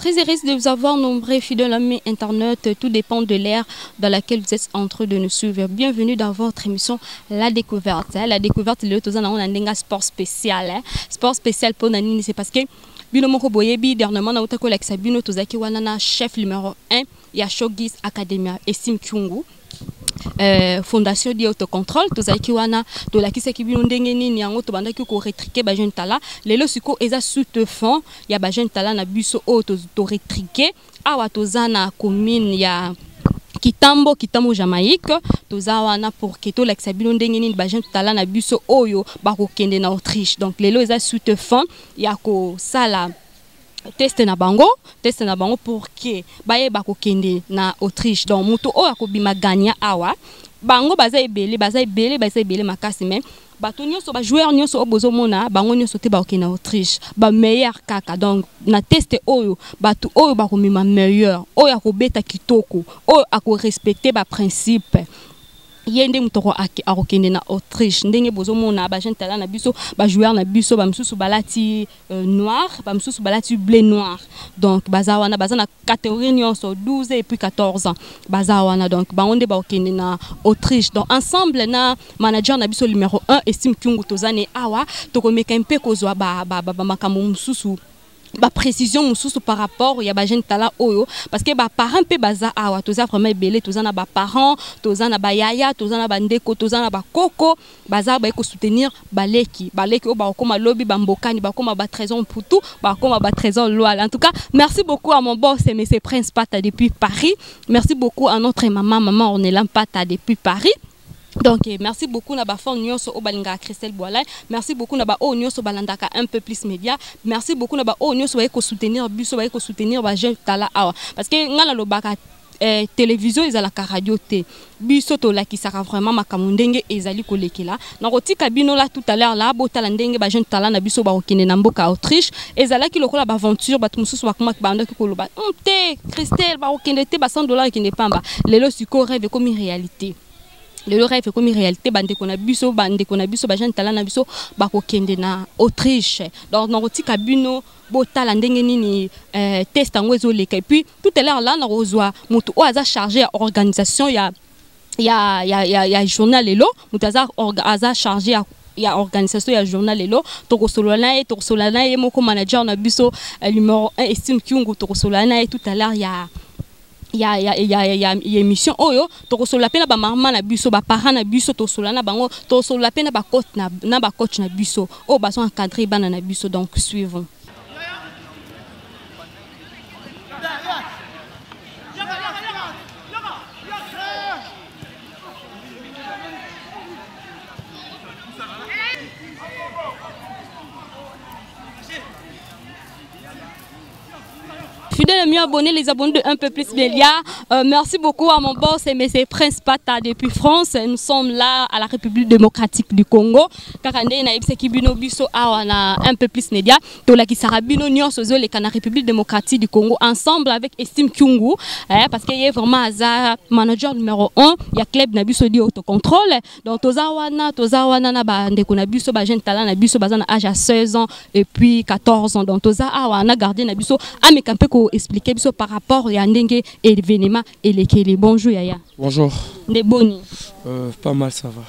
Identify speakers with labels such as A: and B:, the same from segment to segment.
A: très heureuse de vous avoir nombreux fidèles amis internet. Tout dépend de l'ère dans laquelle vous êtes en train de nous suivre. Bienvenue dans votre émission La Découverte. La Découverte, on a un sport spécial. Sport spécial pour Nanini, c'est parce que Bino Moko Boyebi, dernièrement, on a eu avec Bino Tozaki Wanana, chef numéro 1, il y a Shogis Academia et Sim Kyungu. Fondation di autocontrôle tozaki wana to la kisa kibino ndenge nini yango to bandaki ko retriquer ba jeune tala lelo siko eza sous fond ya ba jeune tala na biso o to retriquer awa tozana commune ya Kitambo Jamaïque toza wana pour que to la kisa bino ndenge nini ba jeune tala na biso oyo ba ko kende na Autriche. Donc lelo eza sous fond ya ko sala test na bango pour que baye bako kende na Autriche. Donc muto o akobima gagna awa bango baza ebele makasi mais bato nyonso ba joueur nyonso obozo mona bango nyonso te ba okende na Autriche ba meilleur kaka. Donc na test oyo bato oyo bakomima meilleur oyo akobeta kitoko oyo ako respecter ba principe yende mutoko akokende na Autriche ndenge bozo mona ba jeune talent na biso ba joueur na biso ba msusu balati noir ba msusu balati bleu noir. Donc baza wana baza na catégorie nyonso 12 et puis 14 ans baza wana. Donc ba onde ba okende na Autriche. Donc ensemble na manager na biso numéro 1 Estime Kyungu tozane awa tokomeka mpe kozwa ba makambo msusu ba précision mususu par rapport ya ba jeune talent oyo parce que ba parents pe baza awa toza vraiment belé toza na ba parents toza na ba yaya toza na ba ndeko toza na ba koko baza ba ko soutenir baleki o ba koma lobby ba mbokani ba koma ba trésor putu ba koma ba trésor loyal. En tout cas merci beaucoup à mon boss monsieur Prince Pata depuis Paris. Merci beaucoup à notre maman Ornelan Pata depuis Paris. Donc merci beaucoup na ba fond nyonso o balinga Christelle Boalay. Merci beaucoup na ba o nyonso balandaka un peu plus média. Merci beaucoup na ba o nyonso ba ko soutenir biso ba ko soutenir ba jeune tala awa parce que ngala lobaka télévision ezalaka radio te biso to lakisaka vraiment makambo ndenge ezali kolekela na kotika bino la tout à l'heure là botala ndenge ba jeune tala na biso ba okende na mboka Autriche ezalaki lokola ba aventure bato mususu bakoma banda koloba te Christelle ba okende te ba $100 qui n'est pas bas lelo siko rêve comme une réalité. Le rêve comme une réalité bande qu'on a biso ba jeune talent na biso ba ko kende na Autriche. Donc na kotika bino botala ndenge nini test ngo ezoleka et puis tout à l'heure là na rozwa mutu o aza chargé ya organisation ya journal lelo mutu aza chargé ya organisation ya journal lelo tokosolana ye moko manager na biso numéro 1 Estime Kyungu tokosolana ye tout à l'heure il y a émission oyo tokosola pena ba maman na biso ba parents na biso tokosola na bango tokosola pena ba coach na biso o ba sont encadrés bana na biso. Donc suivons. Fidèles amis abonnés, les abonnés de Un peu plus Média. Merci beaucoup à mon boss et monsieur Prince Pata depuis France. Nous sommes là à la République démocratique du Congo. Kakande na ibseki bino biso awana Un peu plus Média. Tola ki sarabino nyonso zo le kana République démocratique du Congo ensemble avec Estime Kyungu parce qu'il y a vraiment Aza manager numéro 1, il y a club na biso di autocontrôle. Donc toza wana na ba ndeko na biso ba jeune talent na biso baza na âge à 16 ans et puis 14 ans. Donc toza awana gardien na biso amekampe ko expliquer biso par rapport à ndenge événement et les bonjour Yaya.
B: Bonjour.
A: Des boni.
B: Pas mal ça va.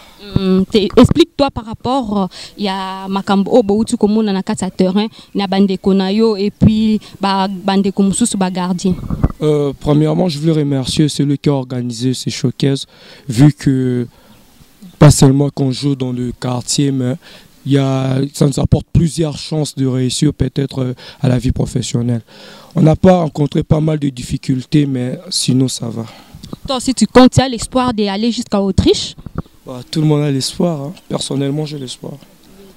A: Explique-toi par rapport ya makambo obo utu komona na kati terrain na bandeko na yo et puis ba bandeko mususu ba gardien.
B: Premièrement, je voulais remercier celui qui a organisé ces showcases vu que pas seulement qu'on joue dans le quartier mais ça nous apporte plusieurs chances de réussir peut-être à la vie professionnelle. On n'a pas rencontré pas mal de difficultés, mais sinon ça va.
A: Toi aussi, tu comptes, tu as l'espoir d'aller jusqu'à Autriche?
B: Tout le monde a l'espoir. Hein. Personnellement, j'ai l'espoir.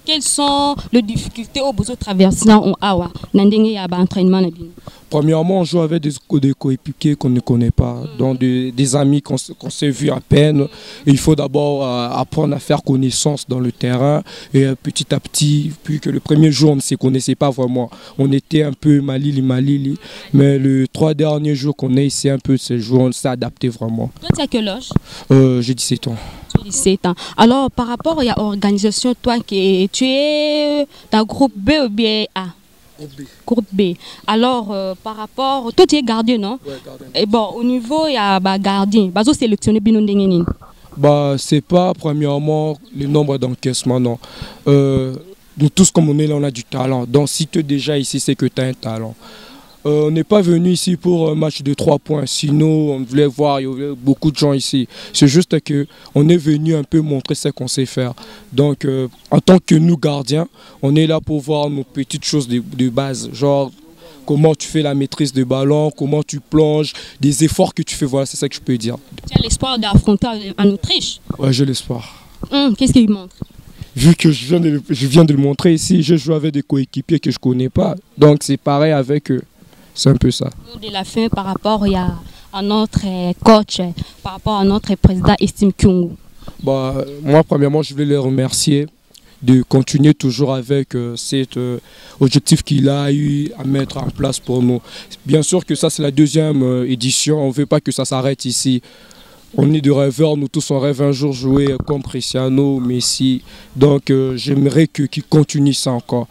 A: Quelles sont les difficultés au besoin de traverser en Awa? Entraînement?
B: Premièrement, on joue avec des coéquipiers qu'on ne connaît pas, donc des amis qu'on s'est vus à peine. Et il faut d'abord apprendre à faire connaissance dans le terrain et petit à petit, puis que le premier jour on ne se connaissait pas vraiment. On était un peu malili, mais les 3 derniers jours qu'on est ici, un peu ces jours, on s'est adapté vraiment.
A: Toi, tu as quel âge?
B: J'ai 17 ans.
A: 17 ans. Alors, par rapport à l'organisation, toi, tu es dans le groupe B ou bien A? Groupe B. Alors, par rapport... Toi, tu es gardien, non?
B: Ouais, gardien.
A: Et bon, au niveau, il y a gardien. Bazo sélectionné bino ndenge.
B: Bah, c'est pas premièrement le nombre d'encaissements, non. Nous tous, comme on est là, on a du talent. Donc, si tu es déjà ici, c'est que tu as un talent. On n'est pas venu ici pour un match de 3 points. Sinon, on voulait voir, il y avait beaucoup de gens ici. C'est juste qu'on est venu un peu montrer ce qu'on sait faire. Donc, en tant que nous, gardiens, on est là pour voir nos petites choses de base. Genre, comment tu fais la maîtrise de ballon, comment tu plonges, des efforts que tu fais. Voilà, c'est ça que je peux dire.
A: Tu as l'espoir d'affronter en Autriche?
B: Ouais, j'ai l'espoir.
A: Qu'est-ce qu'il montre?
B: Vu que je viens de le montrer ici, je joue avec des coéquipiers que je ne connais pas. Donc, c'est pareil avec eux. C'est un peu ça.
A: De la fin, par rapport à notre coach, par rapport à notre président Estime Kyungu.
B: Bah, moi, premièrement, je voulais les remercier de continuer toujours avec cet objectif qu'il a eu à mettre en place pour nous. Bien sûr que ça, c'est la deuxième édition. On ne veut pas que ça s'arrête ici. On est des rêveurs, nous tous on rêve un jour jouer comme Cristiano, Messi. Donc, j'aimerais qu'il continue ça encore.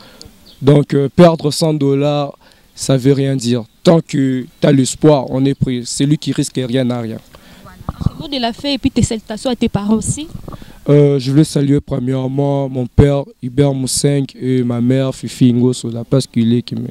B: Donc, perdre $100, ça ne veut rien dire. Tant que tu as l'espoir, on est pris. C'est lui qui risque rien n'a rien.
A: Voilà. Au niveau de la fête et puis tes salutations à tes parents aussi.
B: Je voulais saluer premièrement mon père Hubert Mousseng et ma mère Fifi Ingo sur la place qu'il est qui me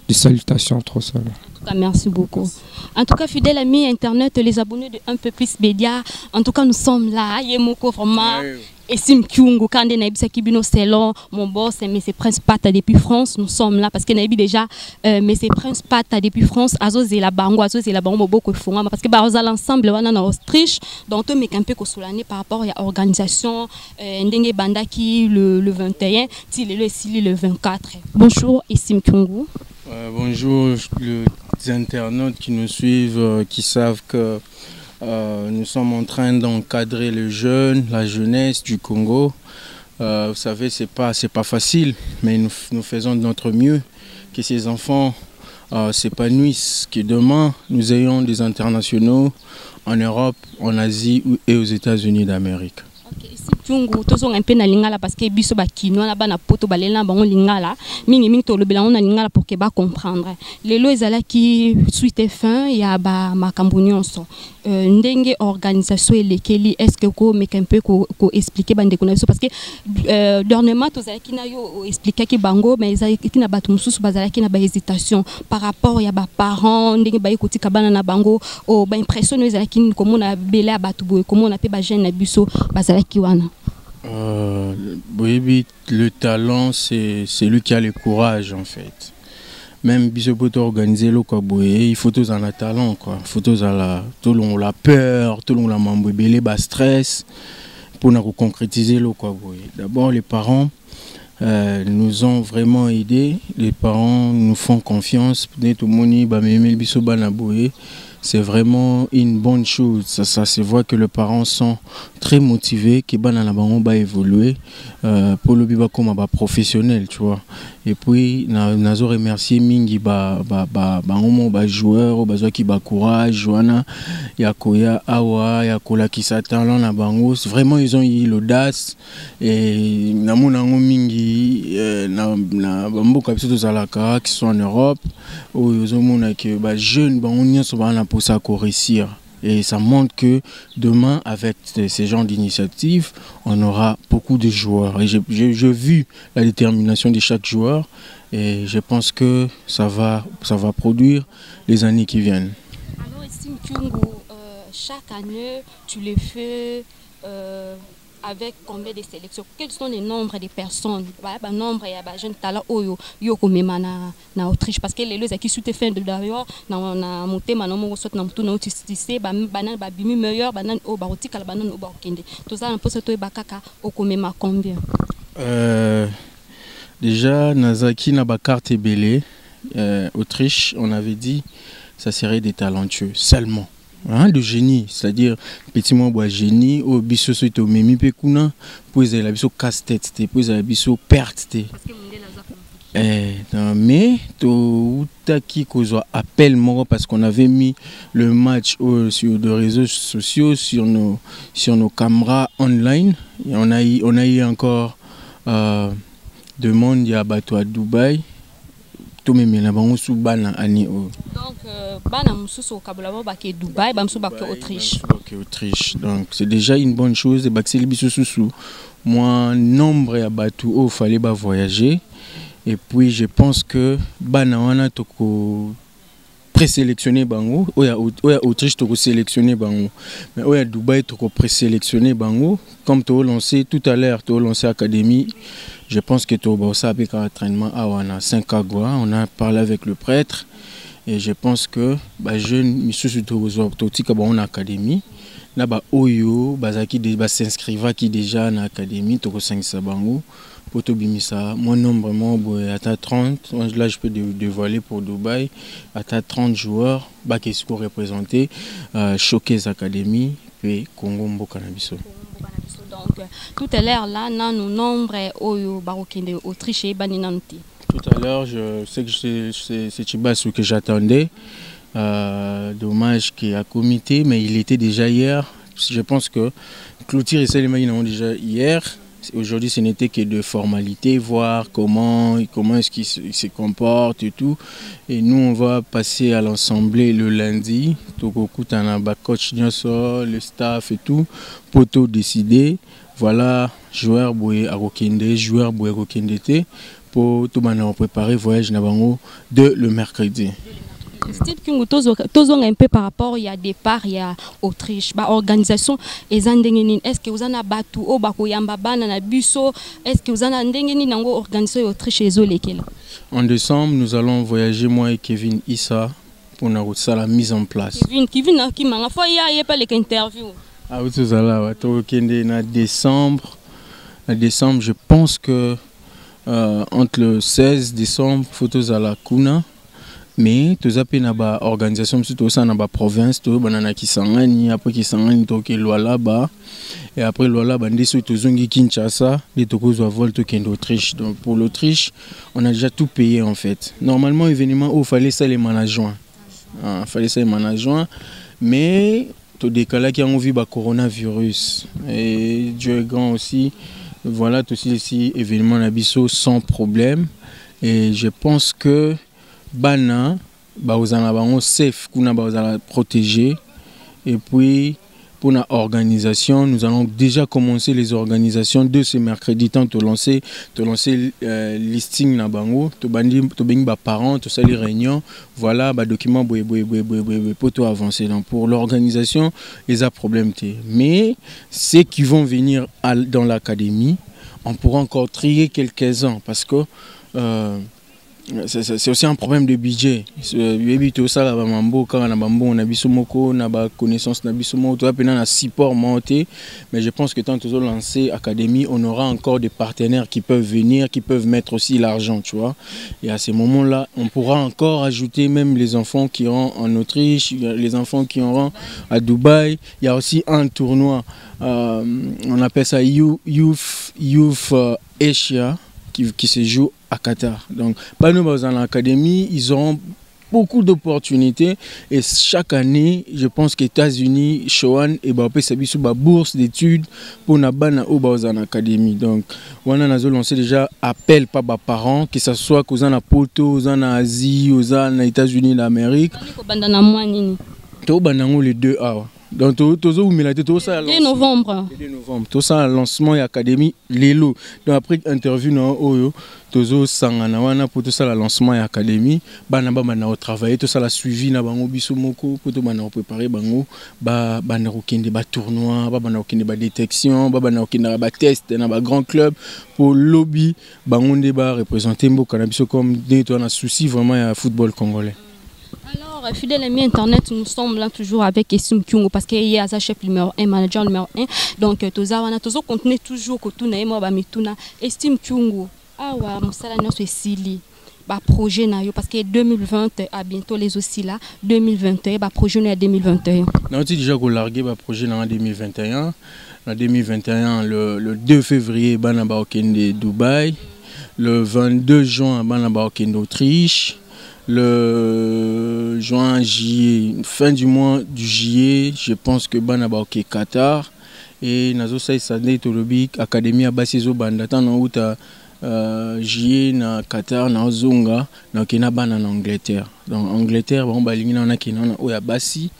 B: des salutations trop seulement.
A: En tout cas, merci beaucoup. En tout cas, fidèles amis Internet, les abonnés de Un peu plus média, en tout cas, nous sommes là. Yemoko vraiment. Estime Kyungu, quand on a Kibino Selon, mon boss, mais c'est Prince Pata depuis France, nous sommes là parce qu'on a déjà, mais c'est Prince Pata depuis France, Azo et la Bango, beaucoup de fonds, parce que bah, l'ensemble, on est en Autriche, donc on met un peu l'année par rapport à l'organisation, Ndenge Bandaki le 21, Tilele le 24. Bonjour, Estime Kyungu.
C: Bonjour, les internautes qui nous suivent, qui savent que nous sommes en train d'encadrer les jeunes, la jeunesse du Congo. Vous savez, c'est pas facile, mais nous faisons de notre mieux que ces enfants s'épanouissent, que demain nous ayons des internationaux en Europe, en Asie et aux États-Unis d'Amérique.
A: Kyungu tozonga un peu na lingala parce que biso ba kino na bana poto balela bango lingala mingi to lobela on na lingala pour que ba comprendre lelo ezala ki suite fin ya ba makambo nyonso ndenge organisation elekeli est-ce que ko meka un peu ko expliquer bande ko na biso parce que dernièrement tozala ki na yo expliquer ki bango mais ezala ki na batu mususu bazala ki na ba hésitation par rapport ya ba parents ndenge ba yekoti kabana na bango o ba impression ezala ki ko mona bela batu boye ko mona pe ba jeune na biso bazala ki wana.
C: Oui, le talent, c'est lui qui a le courage en fait. Même si on organiser le il faut tous en talent quoi. Il faut tous tout le monde la peur, tout le monde la mambébélé, bas stress pour nous concrétiser le quoi. D'abord les parents nous ont vraiment aidés. Les parents nous font confiance. C'est vraiment une bonne chose. Ça se voit que les parents sont très motivés, qui va évoluer pour le biba comme professionnel, tu vois. Et puis, nous remercié Mingi joueurs, qui ba courage, Joana, Yakoya, Awa, Yakola qui s'attend na bango. Vraiment, ils ont eu l'audace et Mingi na bambo kapito zalaka qui sont en Europe où ils ont que jeunes pour ça réussir. Et ça montre que demain, avec ces genres d'initiatives, on aura beaucoup de joueurs. Et j'ai vu la détermination de chaque joueur et je pense que ça va produire les années qui viennent.
A: Alors, Estime Kyungu, chaque année, tu le fais avec combien de sélections? Quels sont les nombres de personnes? Le nombre de jeunes talents en Autriche. Parce que les gens qui sont faits d'ailleurs, na monté maintenant soit na mutu na utisi banan babimi meilleur banan o barotika banan o bakende. Tout ça un peu ce bakaka okomema combien?
C: Déjà Nazaki na ba carte belé Autriche, on avait dit ça serait des talentueux seulement. Hein, de génie, c'est-à-dire petit mot génie au biso soit au memi pekuna pour la biso casse-tête, pour la biso perte. Mais tout qui cause appel moi parce qu'on avait mis le match sur les réseaux sociaux sur nos caméras online et on a eu encore demande à bateau à Dubaï. to memela bango su bana ani o.
A: Donc bana mususu okabula ba ke Dubaï, ba mususu ba ke Autriche.
C: Autriche. Donc c'est déjà une bonne chose et baxeli biso susu. Moi nombre ya batu o fallait ba voyager et puis je pense que bana wana toko présélectionné bango oya Autriche toko sélectionné bango mais oya Dubaï toko présélectionné bango comme tu as lancé tout à l'heure tu as lancé académie. Je pense que tu as avec un entraînement à Wana 5 agua. On a parlé avec le prêtre et je pense que les jeunes monsieur en académie là oyo bazaki s'inscrivent qui déjà en académie toko 5 sabango pour to bimisa mon nombre à 30 là je peux dévoiler pour Dubaï à 30 joueurs qui sont représentés choqués académie et Congo Mboka na biso.
A: Donc tout à l'heure là nous nombre oyo barokende Autriche et baninanti.
C: Tout à l'heure je sais que c'est Chibasu que j'attendais. Dommage qu'il y a comité mais il était déjà hier. Je pense que Clotilde et Salimani l'ont déjà hier. Aujourd'hui ce n'était que de formalité, voir comment est-ce qu'il se comporte et tout. Et nous on va passer à l'assemblée le lundi. Tokoku Tanaba coach le staff et tout pour tout décider. Voilà joueur boye Arokende, joueur boye Arokende pour tout préparer voyage nabango de le mercredi.
A: Steve Kyungu tozonga un peu par rapport il y a départ il y a Autriche ba organisation ezandengeni est-ce que vous en a batu o bako yamba bana na biso est-ce que vous en a ndengeni nango organisation Autriche ezolekela.
C: En décembre nous allons voyager moi et Kevin Issa pour la mise en place.
A: Kevin qui manga fois il y a pas les interview.
C: Ah oui tout ça là to kende na décembre je pense que entre le 16 décembre photos à la Kuna. Mais tout ça na ba organisation surtout ça na ba province to banana Kisangani après Kisangani to ke Luala ba et après Luala ba ndeso to zongi Kinshasa les toko zo vol to kende Autriche. Donc pour l'Autriche on a déjà tout payé en fait. Normalement événement où fallait ça les management. Fallait ça les management mais tout décalé qui a envie ba coronavirus et Dieu est grand aussi. Voilà tout ici événement na biso sans problème et je pense que bana baozana bango safe kuna baozala protégé et puis pour la organisation nous allons déjà commencer les organisations de ce mercredi tant te lancer listing na bango to bing ba parents to sali réunion voilà ba document pour tout avancer. Donc pour l'organisation les a problème mais ceux qui vont venir dans l'académie on pourra encore trier quelques-uns parce que c'est aussi un problème de budget. Tout ça, on a bisomoko, on a connaissance, on a bisomoko, on a support monté. Mais je pense que tant que nous lancer académie, on aura encore des partenaires qui peuvent venir, qui peuvent mettre aussi l'argent, tu vois. Et à ces moments-là, on pourra encore ajouter même les enfants qui iront en Autriche, les enfants qui iront à Dubaï. Il y a aussi un tournoi, on appelle ça Youth Asia. Qui se joue à Qatar. Donc, dans l'académie, ils auront beaucoup d'opportunités et chaque année, je pense que les États-Unis, Shoan et Baopé Sabisu, bourse d'études pour Nabana ou dans l'académie. Donc, on a lancé déjà appel par les parents, que ce soit aux en Poto, aux en Asie, aux en États-Unis, l'Amérique. Les 2 A. Donc, tout ça,
A: dès novembre.
C: Tout ça, lancement et académie, l'élo. Donc, après interview, Tozo Sangana, pour tout ça, le lancement et académie, Banaba Mana travaillé, tout ça, la suivi, Nabango Bisomoko, pour tout Mana préparé, Bango, Bana Rokende, tournoi, Bana Rokende, détection, Bana Rokende, test, dans un grand club, pour lobby, Bango débat, représenter Mboka, comme des soucis vraiment à football congolais.
A: Alors, fidèle ami internet, nous sommes là toujours avec Estime Kyungu parce qu'il y a un chef numéro 1, manager numéro 1. Donc, tout continue toujours que tout n'est pas mituna. Estime Kyungu, awa musala noso esili. Ba projet na yo parce que 2020 à bientôt les aussi là 2021 ba projet na 2021.
C: On a déjà largué ba projet en 2021. En 2021 le 2 février bana ba okende Dubaï, le 22 juin bana ba okende Autriche. Le juin, juillet, fin du mois du juillet, je pense que Banaba ok Qatar et Nazo Sai Sade Tolobi Académie à Bassizo Bandatan en J'y na Qatar na Zonga na kena bana en Angleterre. Donc Angleterre bon balingi na kena na oya basi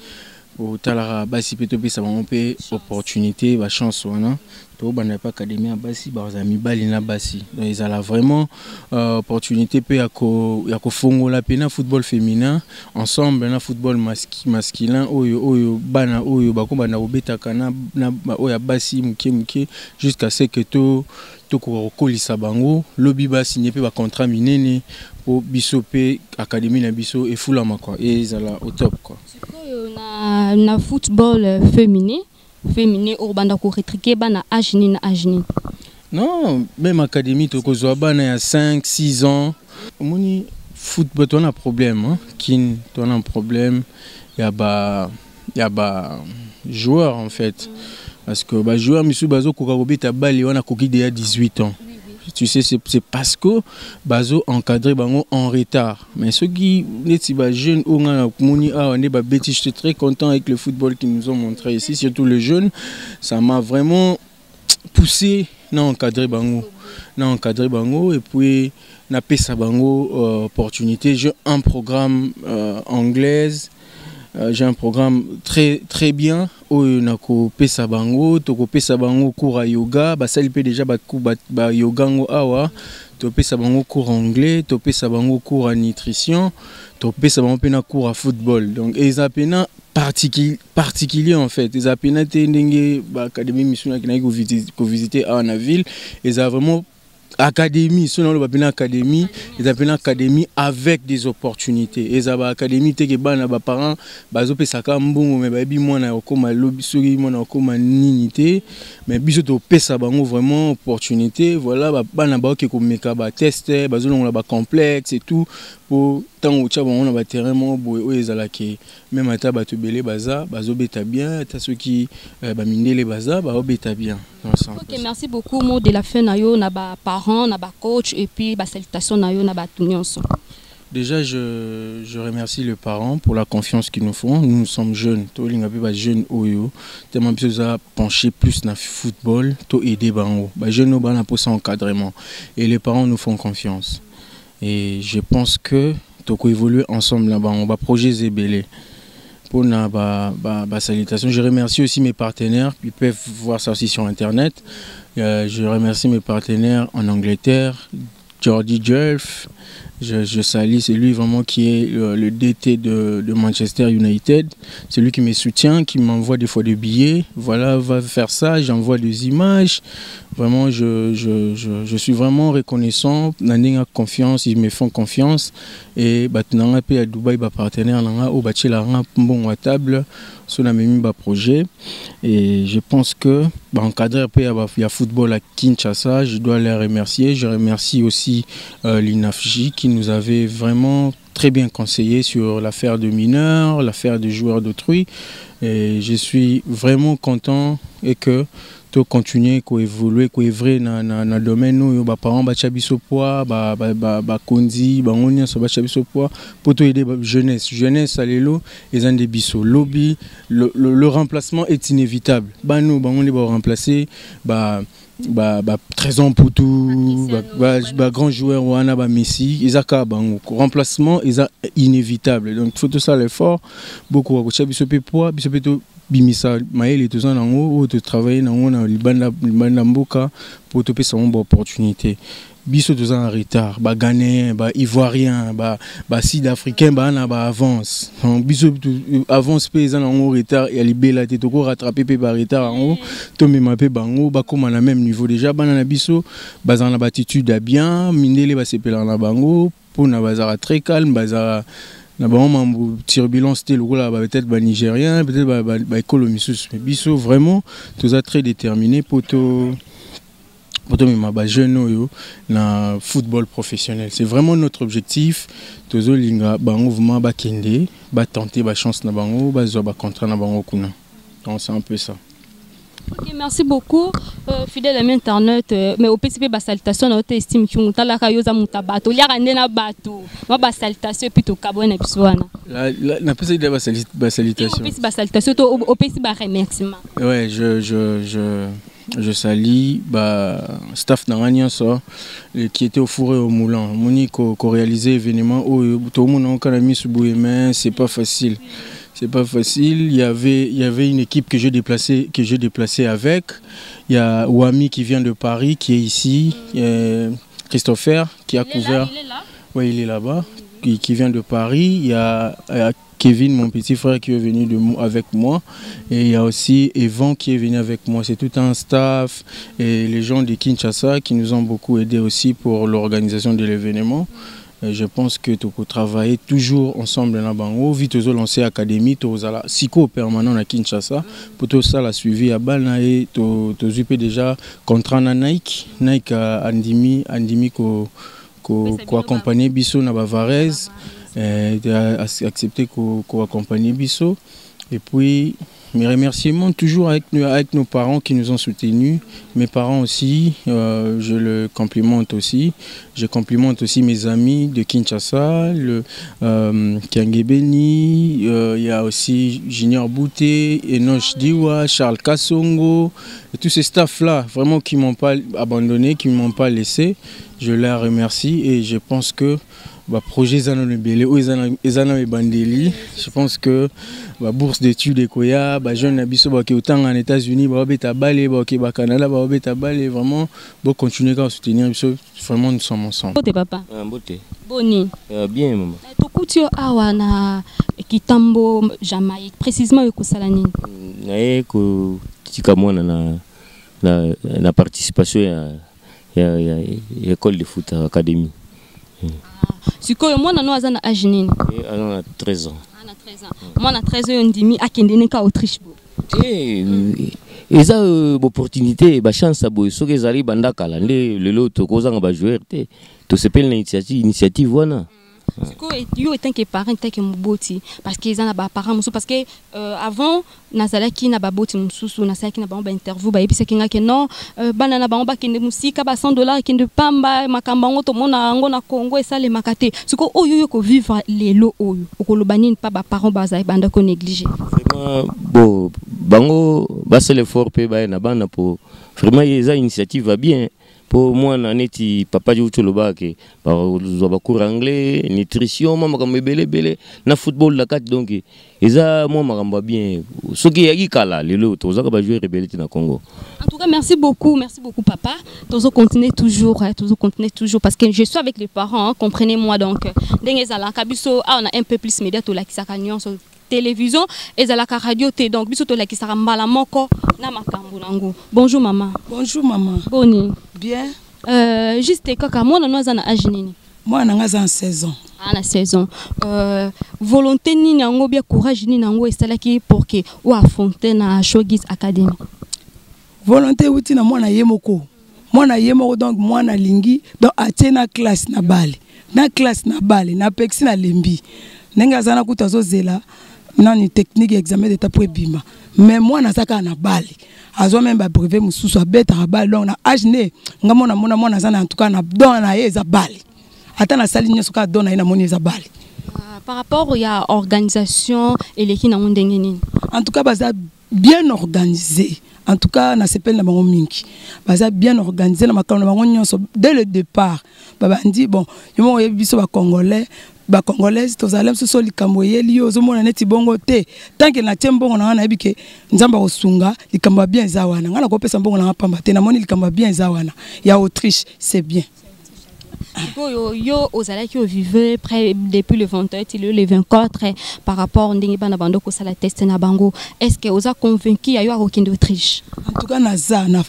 C: au talara basi peto pe ça va pe opportunité ba chance wana to bana pas académie basi ba zami bali na basi. Donc ils a vraiment opportunité pe ya ko fongola pe na football féminin ensemble na football masculin oyo bana oyo ba ko bana obeta kana na oya basi muke jusqu'à ce que to ko kolisa bango lobi ba signer pe ba contrat minene au biso pe académie na biso et fulama quoi et ils ala au top quoi.
A: Na football féminin au banda ko retriquer bana ajini na ajini.
C: Non, même académie to ko zo bana ya 5 6 ans. Moni football on a problème hein, kin on a un problème y a ba joueur en fait parce que ba joueur misu bazo ko robeta bali wana ko ki déjà 18 ans. Tu sais, c'est parce que bazo encadré bango en retard. Mais ceux qui sont jeunes, je suis très content avec le football qu'ils nous ont montré ici, surtout les jeunes. Ça m'a vraiment poussé à encadrer bango. Et puis, na pesa bango opportunité. J'ai un programme anglaise. J'ai un programme très bien où nako pesa bango toko pesa bango cours à yoga ba sali pe déjà ba yoga ngo awa to pesa bango cours anglais to pesa bango cours à nutrition to pesa bango pe na cours à football. Donc ils appellent particulier en fait ils appellent ndenge ba académie mission qui ko visiter à la ville ils a vraiment académie, selon le babina académie, ils appellent académie avec des opportunités. Ils ont académie te que bana ba parents bazo pe saka mbongo mais babi mwana okoma lobi soki mwana okoma ninité mais biso to pesa bango vraiment opportunité voilà bana ba ke ko meka ba test bazo longa ba complexe et tout pour tant au tchaba on a ba terrain mo boy o ezala ke même ata ba to belé baza bazo beta bien ta ceux qui ba mindele baza ba obeta bien.
A: OK, merci beaucoup. Mot de la fin na yo na ba parents na ba coach et puis ba salutation na yo na ba tunionso.
C: Déjà, je remercie les parents pour la confiance qu'ils nous font. Nous sommes jeunes. Tous les jeunes oyo. Tellement plus à pencher plus dans le football, to aider bango. Ba jeunes au bana pour son encadrement. Et les parents nous font confiance. Et je pense que to évoluer ensemble là-bas. On va projet Zébélé. Pour na ba salutation. Je remercie aussi mes partenaires. Ils peuvent voir ça aussi sur internet. Je remercie mes partenaires en Angleterre, Jordi Jelf. Je salue, c'est lui vraiment qui est le DT de Manchester United. C'est lui qui me soutient, qui m'envoie des fois des billets. Voilà, va faire ça, j'envoie des images. Vraiment, je suis vraiment reconnaissant. Ils confiance, ils me font confiance. Et maintenant, à Dubaï, partenaire, au bâti la bon à table, sur la même projet. Et je pense que encadrer il y a football à Kinshasa, je dois les remercier. Je remercie aussi l'INAFJ qui nous avait vraiment très bien conseillé sur l'affaire de mineurs, l'affaire de joueurs d'autrui. Et je suis vraiment content et que to continuer ko évoluer ko œuvrer na domaine où ba parents ba chabiso poa ba konzi ba ngonia so ba chabiso poa pour to aider jeunesse alelo et en des biso lobby le remplacement est inévitable ba nous ba on les ba remplacer ba Trésor pour tout grand joueur wana ba Messi izaka bango remplacement est inévitable donc faut tout ça l'effort beaucoup ko chabiso pe poa biso pe to bimisa maël et tout ça nango de travailler nango na libanda mboka pour te passer une bonne opportunité biso tout ça en retard ba Ghanéen ba Ivoirien ba Sud-Africain ba na ba avance biso avance paysan en retard et libela te to ko rattraper pe ba retard en haut to mema pe bango ba comme na même niveau déjà ba na biso ba na ba attitude bien mindele ba sepela na bango pour na bazara très calme bazara na bon turbulence c'était peut-être nigérien peut-être économiste mais biso vraiment tout ça très déterminé pour to ma jeune na football professionnel c'est vraiment notre objectif tozo linga bango vraiment ba kende ba tenter ba chance na bango ba zo ba contrat na bango kuna donc c'est un peu ça.
A: OK, merci beaucoup fidèle ami internet mais au PCP ba salutation na estime ki mutala ka yoza mutabato liaka ndena bato ba salutation puis to kabona biswana
C: na pesa de ba salutation
A: au PCP ba salutation to au PCP ba remerciement
C: ouais je salue staff d'Anganyasa qui était au four et au moulin. Moni ko réalisé événement tout le monde a mis sous mais c'est pas facile. C'est pas facile. Il y avait une équipe que j'ai déplacé avec. Il y a Ouami qui vient de Paris qui est ici. Christopher qui a couvert. Oui, il est là-bas. Qui vient de Paris. Il y a Kevin, mon petit frère, qui est venu avec moi. Et il y a aussi Evan qui est venu avec moi. C'est tout un staff et les gens de Kinshasa qui nous ont beaucoup aidés aussi pour l'organisation de l'événement. Je pense que tu peux travailler toujours ensemble dans Bango. Vite, tu as lancé l'académie, tu as psycho permanent à Kinshasa. Pour tout ça, la suivi à Balnae, tu as déjà contrat à Nike. Nike a Andimi accompagné Bisso na Bavarez. Tu as accepté qu'on accompagne Bisso. Et puis, mes remerciements toujours avec nos parents qui nous ont soutenus. Mes parents aussi, je le complimente aussi. Je complimente aussi mes amis de Kinshasa, Kiangebeni, il y a aussi Junior Bouté, Enoch Diwa, Charles Kassongo, et tous ces staffs-là, vraiment qui ne m'ont pas abandonné, qui ne m'ont pas laissé. Je les remercie et je pense que projet Zanonebele ou Ezana Bandeli, je pense que bourse d'études Ekoya, jeune abisso qui autant en États-Unis, beta balé, qui Canada, beta balé, vraiment bon continuer à soutenir, vraiment nous sommes ensemble.
A: Bote papa.
D: Bote.
A: Boni.
D: Bien maman.
A: Tokutio awa na Kitambo Jamaïque, précisément au Kosalani.
D: Na ko tika mwana na participation à l'école de foot académie.
A: Sikoyo mwana no azana âge nini?
D: A 13 ans.
A: Ana 13 ans. Mwana 13 ans ndimi akendene ka Autriche bo.
D: Eza opportunité ba chance boy soki ezali banda kala nde lelo tokozanga ba joueur te. To sepel na initiative wana.
A: Sikoyo yo etant que parent tant que moboti parce que ezana ba parents musu parce que avant nazalaki na baboti mususu nasalaki na ba interview ba yebisa kinga ke non bana na ba kende musika ba $100 kende pamba makamba ngo to mona ngo na Congo esale makate sikoyo oyo yo ko vivre lelo oyo okolobani pa ba parents bazai banda ko négliger
D: vraiment bon bango ba c'est l'effort pe ba na bana pour vraiment eza initiative va bien. Pour moi, neti papa di utoloba ke ba cours anglais, nutrition, mama comme belé na football la kat donc eza moi makamba bien. Soki yaki kala lelo tozaka ba jouer rebelle na Congo.
A: En tout cas, merci beaucoup papa. Toujours continuer toujours parce que je suis avec les parents, comprenez-moi donc. Dengezala kabiso on a un peu plus média to la kisaka nyonso télévision et la radio té donc biso to la kisaka mbala moko na makambo nango. Bonjour maman.
E: Bonjour maman.
A: Boni.
E: Bien.
A: Juste kaka mwana no azana âge nini?
E: Mwana ngaza en 16 ans.
A: Na 16 ans. Volonté nini yango bien courage nini yango esalaki pour que ou affronter na Showbiz Academy.
E: Volonté uti na mwana yemoko. Mwana yemoko donc mwana lingi donc atena classe na bale. Na classe na bale na pexi na lembi. Nenga zana kutazo zela nani technique examen d'état pour bima. Mais mwana saka na bale. Azo même ba brevet mususu abeta bale donc na âge né ngamona mona zana en tout cas na don na yeza bale. Ata na sali nyoso ka don na ina moni yeza bale.
A: Par rapport à organisation et l'équipe na ndenge nini?
E: En tout cas baza bien organisé. En tout cas, na sepel na bango mingi. Baza bien organisé na makano na bango nyonso dès le départ. Baba ndi bon, yomo yebiso ba congolais tozalem so likambo yeli ozo mona neti bongo te. Tant que na tiembongo na na ebike nzamba osunga likambo bien zawana. Ngana ko pesa mbongo na pamba te na moni likambo bien zawana. Ya Autriche, c'est bien.
A: Yo ozalaki vivre près depuis le 28 le 24 par rapport ndenge bana bando ko sala test na bango. Est-ce que oza convaincu ya yo akokende Autriche?
E: En tout cas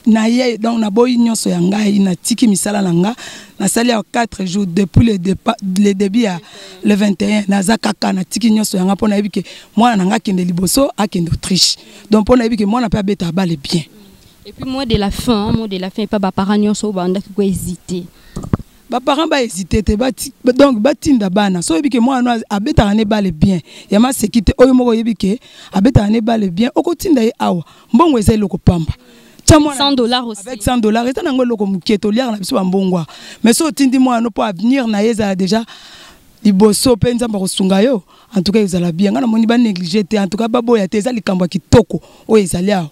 E: na ye donc na boyi nyonso ya ngai na tiki misala na nga na sali ya 4 jours depuis le début à le 21 naza kaka na tiki nyonso ya nga pona yebike mwana na nga kende liboso akende Autriche. Donc pona yebike mwana pa beta bale bien.
A: Et puis moi de la fin pas ba parents nyonso banda ko hésiter.
E: Ba parents ba hésiter te donc batinda bana so yebike mwana abeta ne bale bien ya ma sécurité oyo moko yebike abeta ne bale bien okotinda ye awa mbongo eza loko pamba
A: $100 aussi
E: avec $100 et tanango loko muketo liar na biso bambongwa mais so tindi mwana no po avenir na yeza déjà liboso penza ba kosunga yo en tout cas ezala bien ngana moni ba négliger te en tout cas ba boya te eza likambo kitoko oyo ezali awa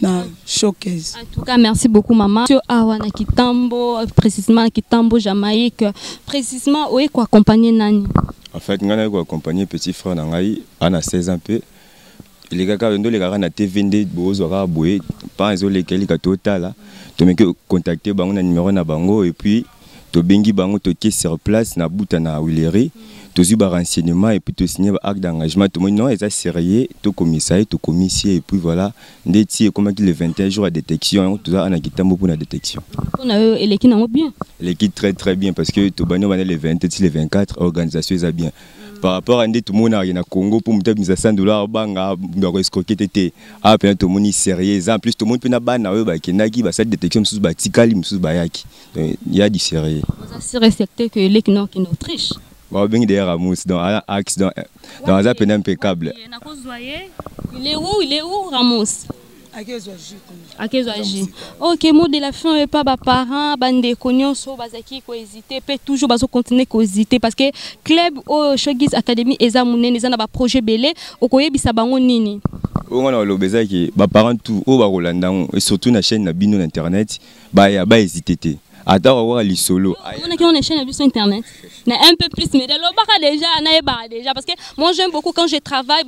E: na showcase.
A: En tout cas, merci beaucoup maman. Sur Awana Kitambo, précisément Kitambo Jamaïque, précisément où est quoi accompagner Nani?
F: En fait, on a accompagné petit frère Nangaï, on a 16 ans peu. Les gars les gars na TV bozo ka boye, pas lesquels ka total. Tu me contacter bango na numéro na bango et puis to bengi bango to qui sur place na buta na Willery. Tu as renseignement et puis tu signes acte d'engagement. Tout le monde non, est sérieux, tu commissariat, tu commissaire et puis voilà. Ndeti comment qu'il le 21 jours à détection, tout ça on a quitté pour la détection.
A: On a l'équipe bien.
F: L'équipe très bien parce que tout le monde les 20 les 24 organisation est bien. Par rapport à tout le monde a Congo pour me dire $100 banga donc escroquer tété. Ah bien tout le monde est sérieux. En plus tout le monde peut na ban na ba kenaki ba cette détection sous ba tikali sous ba yaki. Il y a du sérieux.
A: Vous assurez respecter que l'équipe non qui nous triche.
F: Bon, bien derrière Ramos dans un axe dans un peine impeccable.
A: Il est où Ramos? À Kezoaji. Ok, mot de la fin, pas les parents, bande cognon, so bazaki ko hésiter, peut toujours bazo continuer ko hésiter parce que club au Showbiz Academy eza munene eza na ba projet belé okoyebisa bango nini.
F: On a lobeza ki ba parents tout au ba rolanda et surtout na chaîne na bino na internet ba hésiter. Attends, on va solo.
A: On a qui on est chaîne sur internet. Un peu plus, mais déjà, parce que moi j'aime beaucoup quand je travaille,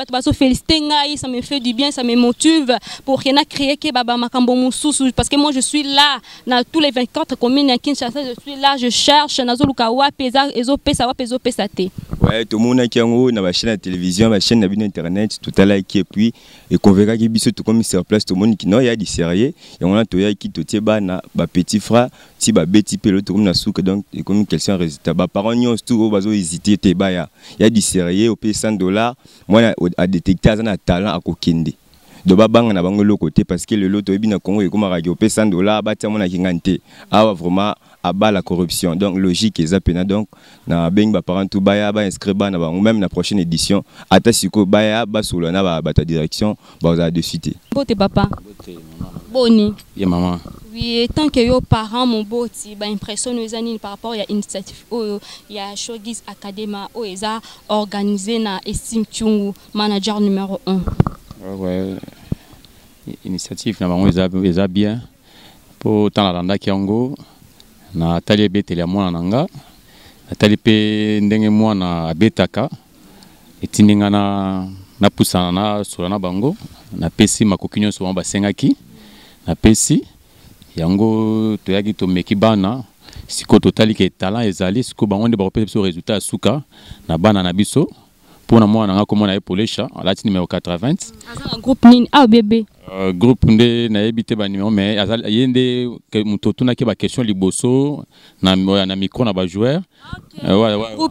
A: ça me fait du bien, ça me motive pour rien créer que baba makambo mususu parce que moi je suis là dans tous les 24 communes à Kinshasa, je suis là, je cherche nazoluka wa pesa ezo pesa te.
F: Ouais, tout le monde qui en haut na chaîne de télévision, ma chaîne na internet, tout à l'heure qui et puis et qu'on verra qui biso tout comme sur place tout le monde qui non, il y a du sérieux et on a toya qui totie ba na ba petit frère, si ba petit pilote comme na souk donc et comme question résultat ba parents tout bazo hésiter te baya il y a du sérieux au paye $100 moi à détecter un talent à kokende de babanga na bango le côté parce que le loto ebi na Congo et comme radio paye $100 batia mona kingante ah vraiment à bas la corruption donc logique et zapena donc na beng ba parents tout baya ba inscrire ba na bango même la prochaine édition ata siko baya ba solo na ba ta direction ba za de suite
A: bote papa boni
C: ya maman.
A: Oui, tant que yo parents mon beau ti ba impression nous anine par rapport à initiative il y a Showbiz Academy où ils a organisé na Estime Tchungu manager numéro 1.
C: Ouais. Initiative na bango eza bien pour tant la randa kiango na tali betele mwana nanga na tali pe ndenge mwana abetaka etindinga na pusana na solana bango na pesi makokinyo so ba sengaki na pesi yango toyaki to meki bana siko totali ke talent ezali siko bango nde ba kopesa résultat suka na bana na biso pona mwana nga komona epolesha alati numéro 80
A: azala groupe nini ah bébé
C: groupe nde na ebité ba numéro mais azala yende ke mutoto na ke ba question liboso na micro na ba joueur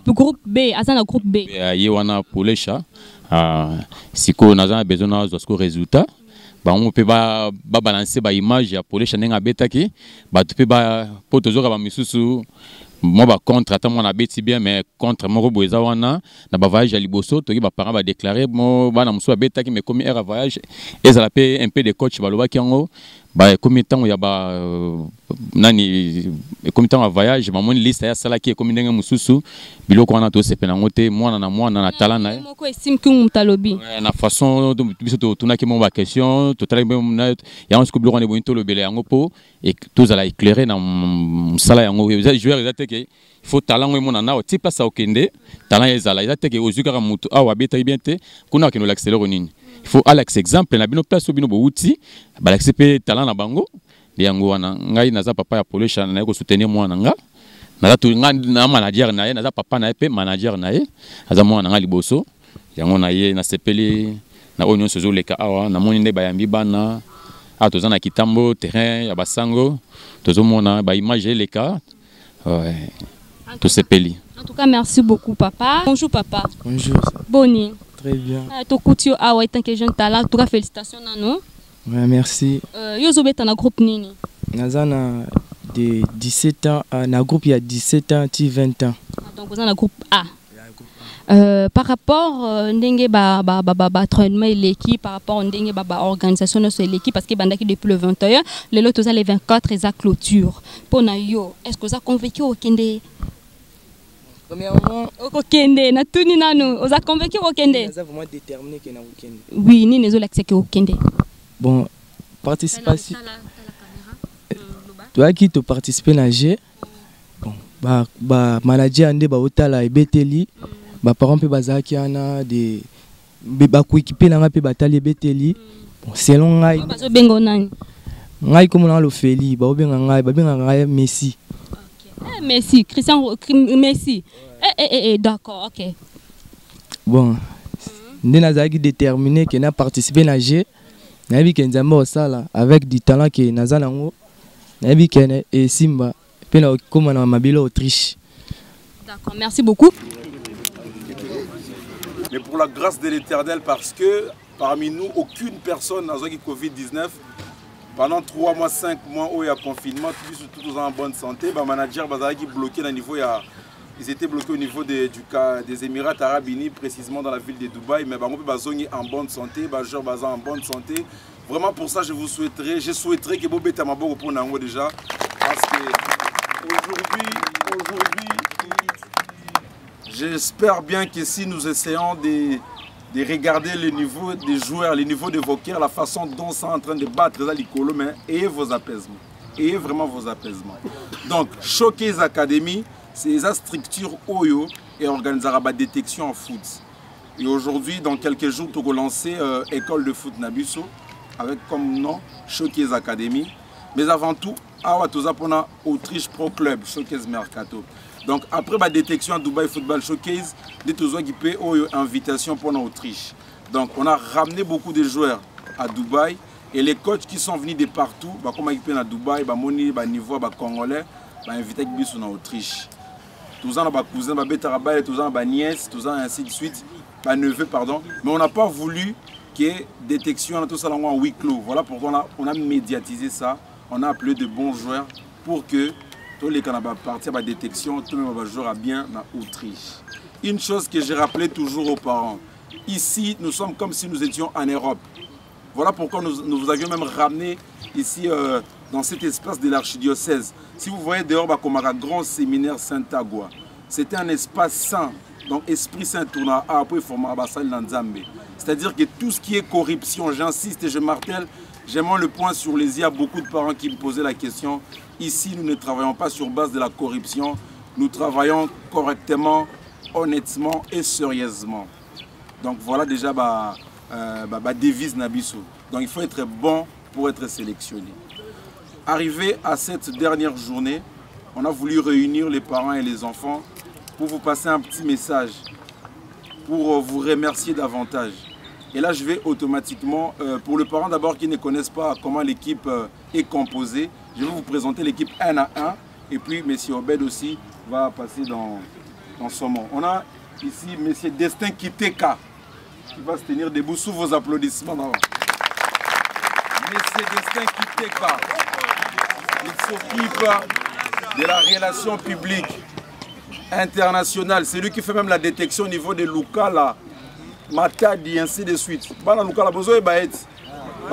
A: groupe B azala groupe B
C: ye wana polesha siko nazana besoin na zo résultat on peut balancer ba image ya polesha ndenga betaki ba tu peux ba potozoka ba misusu moi ba contre attends moi na beti bien mais contre mon boeza wana na ba voyage à liboso to ki ba parents ba déclarer moi ba na musu betaki mais comme air voyage et ça la paie un peu de coach ba loba kiango ba comme temps ya ba nani comme temps à voyage ba mon liste ya sala ki comme ndenga mususu biloko wana to sepena ngote mwana na talent na
A: moko estime que mutalobi
C: na façon biso to tunaki mon ba question to tala na ya on se biloko ne bonito lo bele yango po et tous ala éclairer na sala yango joueur il faut talent et mon ana o type place au kende talent ezala ezate ke ozuka mutu awa beta bien te kuna kino l'accélérer nini il faut alex exemple na bino place bino bo uti ba accepter talent na bango de yango wana ngai naza papa ya polesha na ko soutenir mwana nga naza tu na manager na ye naza papa na ye pe manager na ye aza mwana nga liboso yango na ye na sepeli na onyo sozo leka awa na moni nde bayambi bana toza na kitambo terrain ya basango tozo mona ba image leka ouais tout c'est peli.
A: En tout cas merci beaucoup papa. Bonjour papa.
G: Bonjour.
A: Boni.
G: Très bien.
A: To kutio awa tant que jeune talent. En tout cas félicitations nano.
G: Ouais, merci.
A: Yo zobeta na groupe nini?
G: Nazana de 17 ans na groupe il y a 17 ans ti 20 ans.
A: Donc vous êtes dans groupe A. Par rapport ndenge ba entraînement l'équipe par rapport ndenge ba organisation de l'équipe parce que bandaki depuis le 21 les lots les 24 et la clôture pour na yo est-ce que vous avez convaincu au kende
G: premièrement
A: au kende na tuni nanu vous avez convaincu au kende
G: vous vraiment déterminé que na au kende
A: oui ni nezo l'accès au kende
G: bon participation. Toi qui te participes à G, bon, manager ande ba otala ebeteli, ba parents pe bazaki ana de ba ko équiper na pe batali ebeteli. Bon, selon ngai.
A: Bazo bengo nani?
G: Ngai comme na lo Feli, ba obenga ngai Messi.
A: OK. Messi, Christian Messi. D'accord, OK.
G: Bon, nous avons déterminé que nous avons participé à G. Nous avons dit que avec du talent que nous avons. Nous avons dit que Simba, comme on a mabile Autriche.
A: D'accord, merci beaucoup.
H: Mais pour la grâce de l'Éternel, parce que parmi nous, aucune personne n'a eu Covid-19. Pendant 3 mois, 5 mois où il y a confinement, tous en bonne santé, le manager qui bloqué au niveau, ils étaient bloqués au niveau des Émirats Arabes Unis, précisément dans la ville de Dubaï, mais ils en bonne santé, en bonne santé. Vraiment pour ça, je souhaiterais que vous mettez ma boue pour nous déjà, parce que aujourd'hui, j'espère bien que si nous essayons de regarder le niveau des joueurs, le niveau des vokers, la façon dont ils sont en train de battre les Licolo, mais ayez vos apaisements. Ayez vraiment vos apaisements. Donc, Showcase Academy, c'est une structure OYO et organisera la détection en foot. Et aujourd'hui, dans quelques jours, nous allons lancer École de foot Nabiso avec comme nom Showcase Academy. Mais avant tout, nous avons Autriche Pro Club, Showcase Mercato. Donc après la détection à Dubaï Football Showcase, nous avons une invitation pour l'Autriche. Donc on a ramené beaucoup de joueurs à Dubaï et les coachs qui sont venus de partout, comme ils à Dubaï, Moni, Niveau, Congolais, invités à Autriche. Tous en a cousins, Betarabay, tous en a nièce, tous en ainsi de suite, neveu pardon. Mais on n'a pas voulu qu'il y ait détection tout ça en huis clos. Voilà pourquoi on a médiatisé ça. On a appelé de bons joueurs pour que tous les Canadiens partent à la détection, tous les joueurs à bien en Autriche. Une chose que j'ai rappelé toujours aux parents, ici nous sommes comme si nous étions en Europe. Voilà pourquoi nous vous avions même ramené ici dans cet espace de l'archidiocèse. Si vous voyez dehors comme un grand séminaire Saint-Agua, c'était un espace saint, donc Esprit Saint tourna à après former Bassal Nzambe. C'est-à-dire que tout ce qui est corruption, j'insiste et je martèle, j'aime le point sur les i. Il y a beaucoup de parents qui me posaient la question. Ici, nous ne travaillons pas sur base de la corruption. Nous travaillons correctement, honnêtement et sérieusement. Donc voilà déjà ma devise Nabiso. Donc il faut être bon pour être sélectionné. Arrivé à cette dernière journée, on a voulu réunir les parents et les enfants pour vous passer un petit message, pour vous remercier davantage. Et là, je vais automatiquement, pour les parents d'abord qui ne connaissent pas comment l'équipe est composée, je vais vous présenter l'équipe 1 à 1. Et puis, M. Obed aussi va passer dans son mot. On a ici M. Destin Kiteka qui va se tenir debout sous vos applaudissements. M. Destin Kiteka, il s'occupe de la relation publique internationale. C'est lui qui fait même la détection au niveau de Lukala, Matadi, ainsi de suite.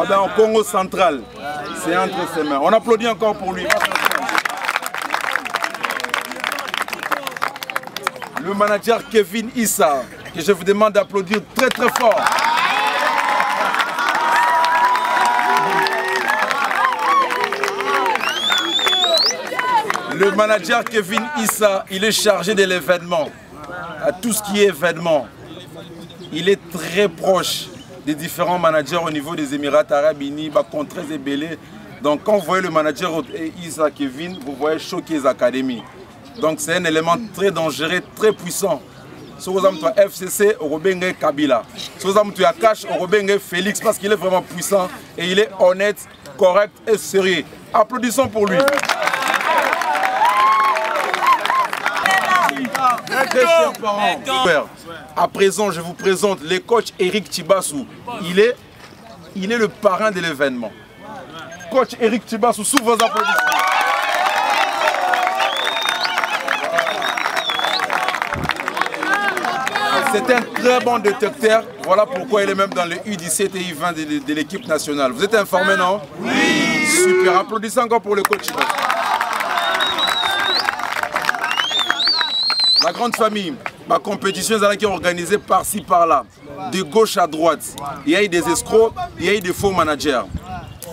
H: En Congo central, c'est entre ses mains. On applaudit encore pour lui. Le manager Kevin Issa, que je vous demande d'applaudir très très fort. Le manager Kevin Issa, il est chargé de l'événement, à tout ce qui est événement. Il est très proche des différents managers au niveau des Émirats Arabes Unis, Contrez et Belé. Donc quand vous voyez le manager Issa Kevin, vous voyez Showcase Academy. Donc c'est un élément très dangereux, très puissant. Si vous avez FCC, Robenge Kabila. Si vous avez Akash, Robenge Félix, parce qu'il est vraiment puissant et il est honnête, correct et sérieux. Applaudissons pour lui. Très chers parents, à présent je vous présente le coach Eric Tibassou. Il est le parrain de l'événement. Coach Eric Tibassou, sous vos applaudissements. C'est un très bon détecteur. Voilà pourquoi il est même dans le U17 et U20 de l'équipe nationale. Vous êtes informé, non? Oui. Super. Applaudissez encore pour le coach Tibassou. La grande famille, ma compétition est organisée par-ci, par-là, de gauche à droite. Il y a eu des escrocs, il y a eu des faux managers.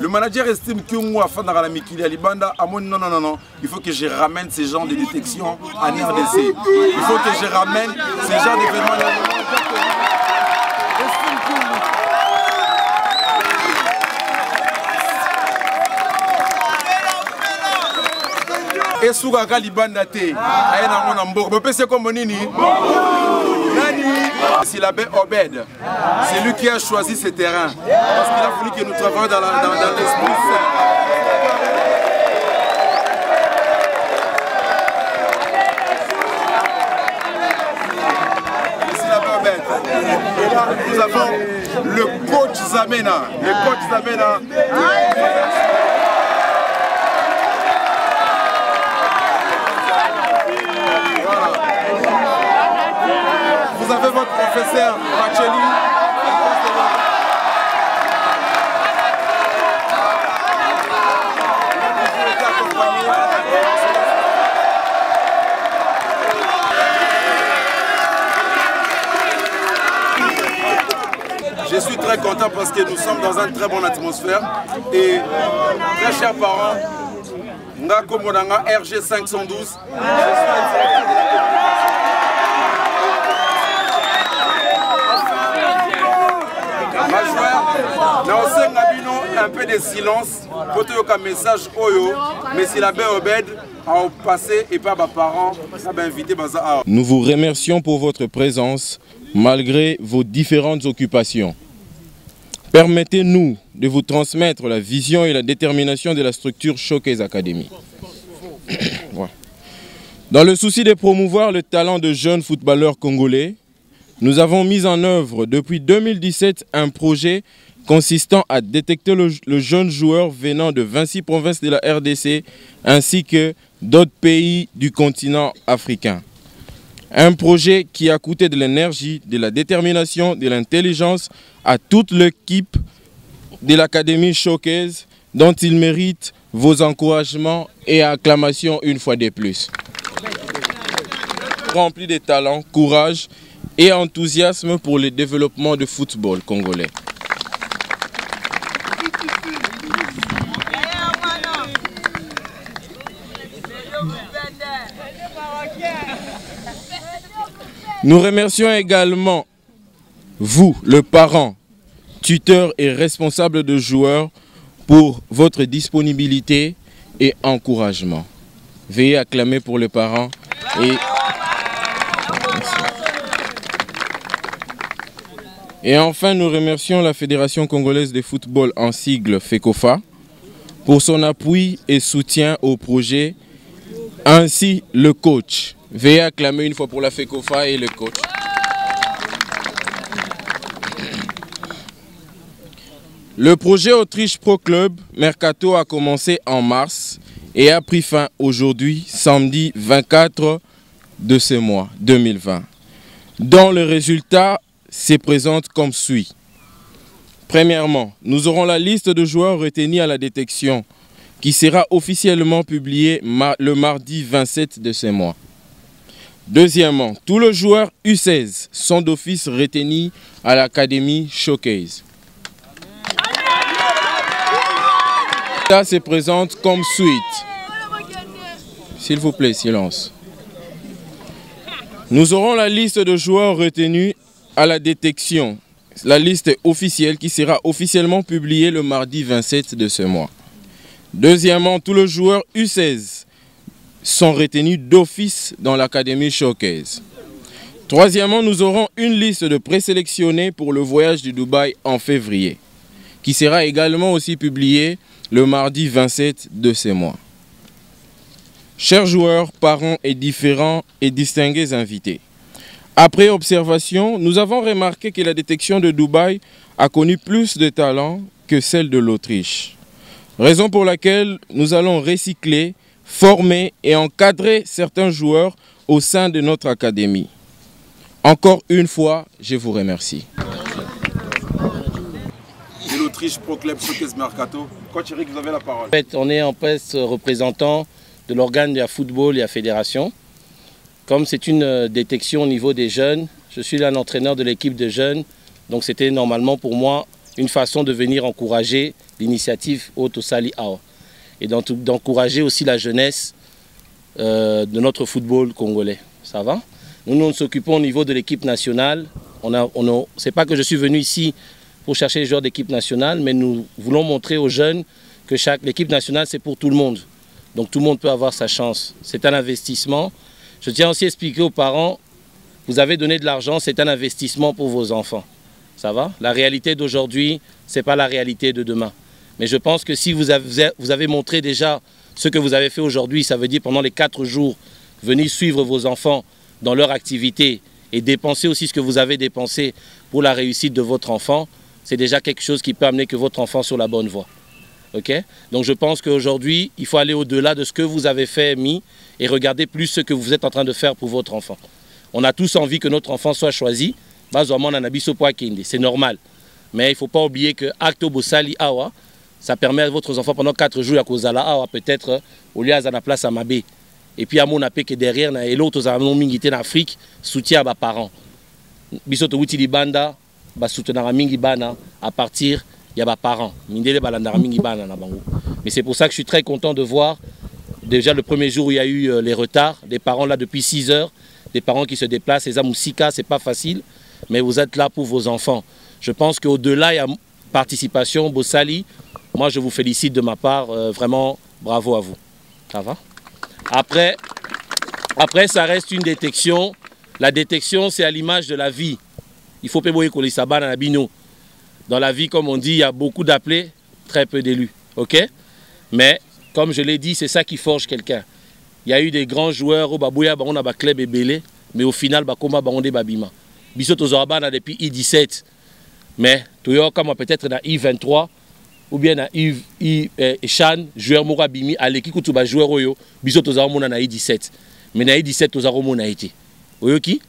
H: Le manager estime que moi, afin de Mikili à Libanda, non, il faut que je ramène ces gens de détection en RDC. Il faut que je ramène ces gens d'événements. Et Sougaka Libanda te, aïna mon ambo. C'est comme Nini. C'est l'abbé Obed. C'est lui qui a choisi ce terrain. Parce qu'il a voulu que nous travaillions dans l'esprit saint. C'est l'abbé Obed. Et là, nous avons le coach Zamena. Le coach Zamena. Vous avez votre professeur Macheli. Je suis très content parce que nous sommes dans une très bonne atmosphère. Et très chers parents, nga komodanga RG 512. Un peu de silence pour un message oyo, mais si la belle Obed a passé et pas mes parents, ça va inviter Baza.
I: Nous vous remercions pour votre présence malgré vos différentes occupations. Permettez-nous de vous transmettre la vision et la détermination de la structure Showcase Academy. Dans le souci de promouvoir le talent de jeunes footballeurs congolais, nous avons mis en œuvre depuis 2017 un projet consistant à détecter le jeune joueur venant de 26 provinces de la RDC ainsi que d'autres pays du continent africain. Un projet qui a coûté de l'énergie, de la détermination, de l'intelligence à toute l'équipe de l'Académie Showcase dont il mérite vos encouragements et acclamations une fois de plus. Rempli de talent, courage et enthousiasme pour le développement du football congolais. Nous remercions également vous, le parent, tuteur et responsable de joueurs, pour votre disponibilité et encouragement. Veuillez acclamer pour le parent et enfin, nous remercions la Fédération congolaise de football en sigle FECOFA pour son appui et soutien au projet, ainsi le coach. Veuillez acclamer une fois pour la FECOFA et le coach. Le projet Autriche Pro Club Mercato a commencé en mars et a pris fin aujourd'hui, samedi 24 de ce mois 2020, dont le résultat se présente comme suit. Premièrement, nous aurons la liste de joueurs retenus à la détection qui sera officiellement publiée le mardi 27 de ce mois. Deuxièmement, tous les joueurs U16 sont d'office retenus à l'Académie Showcase. Ça se présente comme suite. S'il vous plaît, silence. Nous aurons la liste de joueurs retenus à la détection, la liste officielle qui sera officiellement publiée le mardi 27 de ce mois. Deuxièmement, tous les joueurs U16 sont retenus d'office dans l'Académie Showcase. Troisièmement, nous aurons une liste de présélectionnés pour le voyage du Dubaï en février, qui sera également aussi publiée le mardi 27 de ce mois. Chers joueurs, parents et différents et distingués invités, après observation, nous avons remarqué que la détection de Dubaï a connu plus de talent que celle de l'Autriche. Raison pour laquelle nous allons recycler, former et encadrer certains joueurs au sein de notre académie. Encore une fois, je vous remercie.
H: L'Autriche Pro Club Showcase Mercato. Coach Eric, vous avez la parole.
J: En fait, on est en poste représentant de l'organe de la football et la fédération. Comme c'est une détection au niveau des jeunes, je suis là l'entraîneur de l'équipe de jeunes. Donc c'était normalement pour moi une façon de venir encourager l'initiative Otosali Awa et d'encourager aussi la jeunesse de notre football congolais. Ça va? Nous nous occupons au niveau de l'équipe nationale. C'est pas que je suis venu ici pour chercher les joueurs d'équipe nationale, mais nous voulons montrer aux jeunes que l'équipe nationale, c'est pour tout le monde. Donc tout le monde peut avoir sa chance. C'est un investissement. Je tiens aussi à expliquer aux parents, vous avez donné de l'argent, c'est un investissement pour vos enfants. Ça va? La réalité d'aujourd'hui, ce n'est pas la réalité de demain. Mais je pense que si vous avez montré déjà ce que vous avez fait aujourd'hui, ça veut dire pendant les 4 jours, venir suivre vos enfants dans leur activité et dépenser aussi ce que vous avez dépensé pour la réussite de votre enfant, c'est déjà quelque chose qui peut amener que votre enfant sur la bonne voie. Okay? Donc je pense qu'aujourd'hui, il faut aller au-delà de ce que vous avez fait, et regarder plus ce que vous êtes en train de faire pour votre enfant. On a tous envie que notre enfant soit choisi. C'est normal. Mais il ne faut pas oublier que Acto Bosali Awa, ça permet à votre enfant pendant 4 jours à Kozala Awa, peut-être, au lieu de la place à Mabé. Et puis à mon appel que derrière, et l'autre, en Afrique, soutien à mes parents. Bisoto Wuti Libanda, soutenir mingi bana à partir il y a mes parents. Mais c'est pour ça que je suis très content de voir déjà le premier jour où il y a eu les retards, des parents là depuis 6 heures, des parents qui se déplacent, les Amoussika, c'est pas facile, mais vous êtes là pour vos enfants. Je pense qu'au-delà, il y a participation, Bossali. Moi, je vous félicite de ma part, vraiment bravo à vous. Ça va? Après, ça reste une détection. La détection, c'est à l'image de la vie. Il faut pas boyer qu'on les sabat dans la bino. Dans la vie, comme on dit, il y a beaucoup d'appelés, très peu d'élus. Ok? Mais, comme je l'ai dit, c'est ça qui forge quelqu'un. Il y a eu des grands joueurs au Babouya, on a un club ébélé, mais au final, on a des babima. Bissot aux Orabana depuis I-17. Mais, comme peut-être dans I-23, ou bien dans I-Chan, joueur Mourabimi, à l'équipe où tu vas jouer Royo, Bissot aux Orabana dans I-17. Mais dans I-17, aux Orabana a été. Oyoki?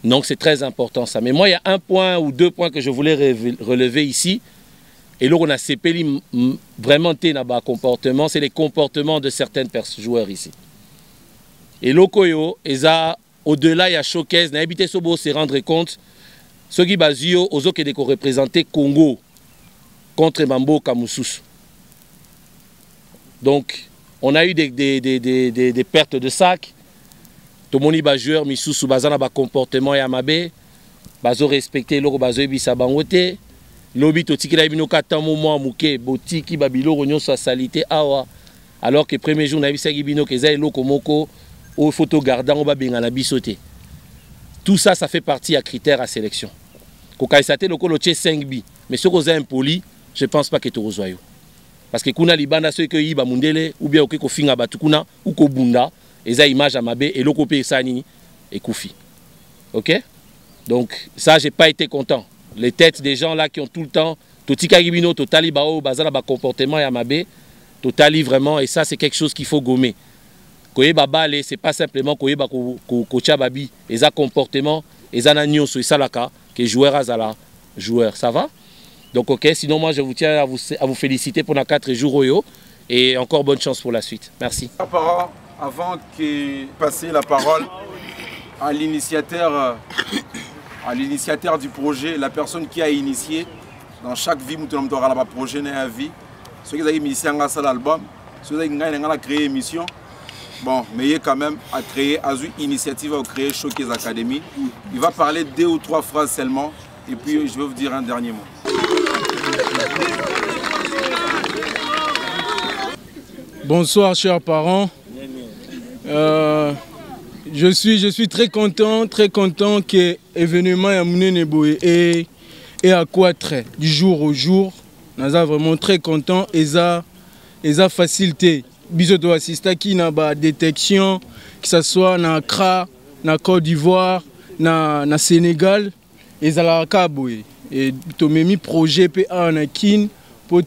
J: Donc c'est très important ça. Mais moi, il y a un point ou 2 points que je voulais relever ici. Et là, on a CPLI vraiment un comportement. C'est les comportements de certains joueurs ici. Et l'Okoyo, au-delà, il y a showcase. N'a habité Sobo se rendre compte. Ceux qui basio, aux autres qui représentaient Congo contre Mambo Kamoussous. Donc, on a eu des pertes de sacs. Tout le monde joueur misou sous bazana ba comportement ya mabe bazo respecter loko bazo ebisa bangote lobi to tikila bino kata moment muke botiki babilo ronyo sa salité awa alors que premier jour na bisa bino keza loko moko au photo gardant ba benga na bisoté. Tout ça, ça fait partie à critères à sélection. Ko kaisate loko lo 5 bi mais ce qu'on a impoli, je pense pas que tu rezoyo. Parce que kuna libanda ceux que yiba mundele ou bien ko finga batukuna ou ko bunda et ça image à Mabé et l'autre pays Sani et Koufi. Ok? Donc ça, j'ai pas été content. Les têtes des gens là qui ont tout le temps, Totika Gibino, Totali Bao, Bazala ba comportement et Mabé, Totali vraiment, et ça c'est quelque chose qu'il faut gommer. Koye Babale, c'est pas simplement Koye Kocha Babi, et ça comportement, et ça n'agnon sur Salaka, qui est joueur à Zala, joueur. Ça va? Donc ok, sinon moi je vous tiens à vous féliciter pour les 4 jours Oyo, et encore bonne chance pour la suite. Merci.
H: Avant de passer la parole à l'initiateur du projet, la personne qui a initié dans chaque vie, nous avons un projet dans la vie. Ceux qui ont initié l'album, ceux qui ont créé l'émission, bon, mais quand même à créer, à une initiative à créer Showcase Academy. Il va parler 2 ou 3 phrases seulement, et puis je vais vous dire un dernier mot.
C: Bonsoir, chers parents. Je suis très content que l'événement est mené et à quoi très du jour au jour. Nous sommes vraiment très contents et ça facilité. Bisoto assista qui n'a pas détection, que ce soit dans Accra, dans Côte d'Ivoire, dans Sénégal, et ça l'a caboué. Et tout mis projet PA en Kin pour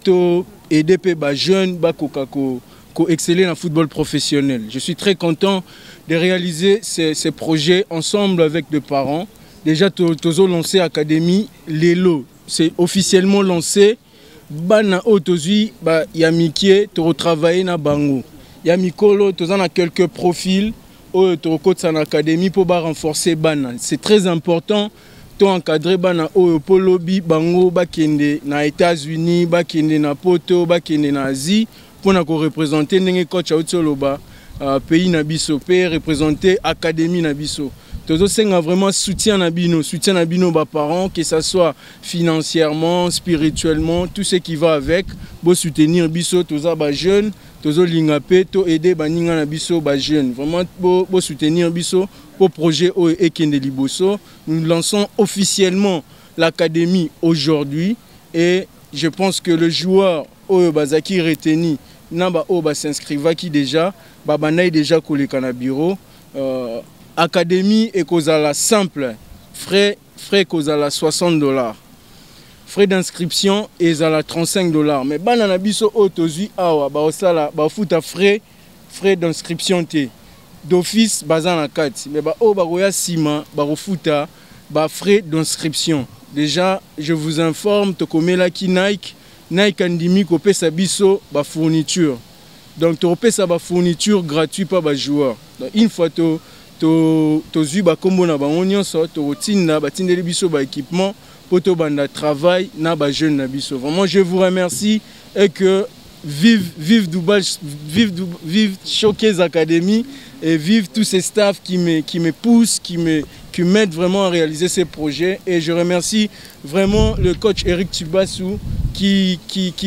C: aider les jeunes à exceller dans le football professionnel. Je suis très content de réaliser ces projets ensemble avec les parents. Déjà, Tozo lancé Académie Lelo. C'est officiellement lancé. Bana Otozi, Yamikie, tu retravailles na Bango. Yamikolo, tu as quelques profils au Académie pour renforcer Bana. C'est très important to encadrer bana oyo po lobby bango bakende na États-Unis, bakende na poto, bakende na Asie pour na ko représenter ndenge coach autoloba pays na biso, pe représenter académie na biso. Tozo senga vraiment soutien na bino ba parents, que ça soit financièrement, spirituellement, tout ce qui va avec, bo soutenir biso toza ba jeune, tozo lingape to aider ba ninga na biso ba jeune. Vraiment bo soutenir biso pour projet o ekende liboso. Nous lançons officiellement l'académie aujourd'hui et je pense que le joueur o bazaki retenu naba o ba s'inscriva qui déjà ba banai déjà koleka na bureau académie et kozala simple frais kozala $60, frais d'inscription et zala $35, mais bana na biso o tozui awa ba osala ba futa frais d'inscription te d'office bazana kati, mais ba o ba roya sima ba refuta ba frais d'inscription. Déjà je vous informe to komela ki Nike andimi ko pesa biso ba fourniture, donc to pesa ba fourniture gratuit pas ba joueur. Donc une fois to zui ba kombo na bango nyonso to rotinda batindeli biso ba équipement pour to banda travail na ba jeune na biso. Vraiment je vous remercie et que vive Dubaï, vive Showcase Academy et vive tous ces staffs qui me poussent, qui m'aident vraiment à réaliser ces projets. Et je remercie vraiment le coach Eric Tubassou qui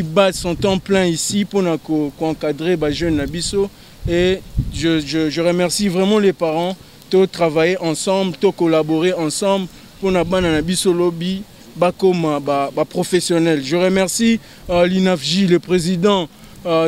C: bat son temps plein ici pour encadrer les jeunes Nabiso. Et je remercie vraiment les parents de travailler ensemble, de collaborer ensemble pour Nabiso Lobby. Comme professionnel. Je remercie l'INAFJ, le président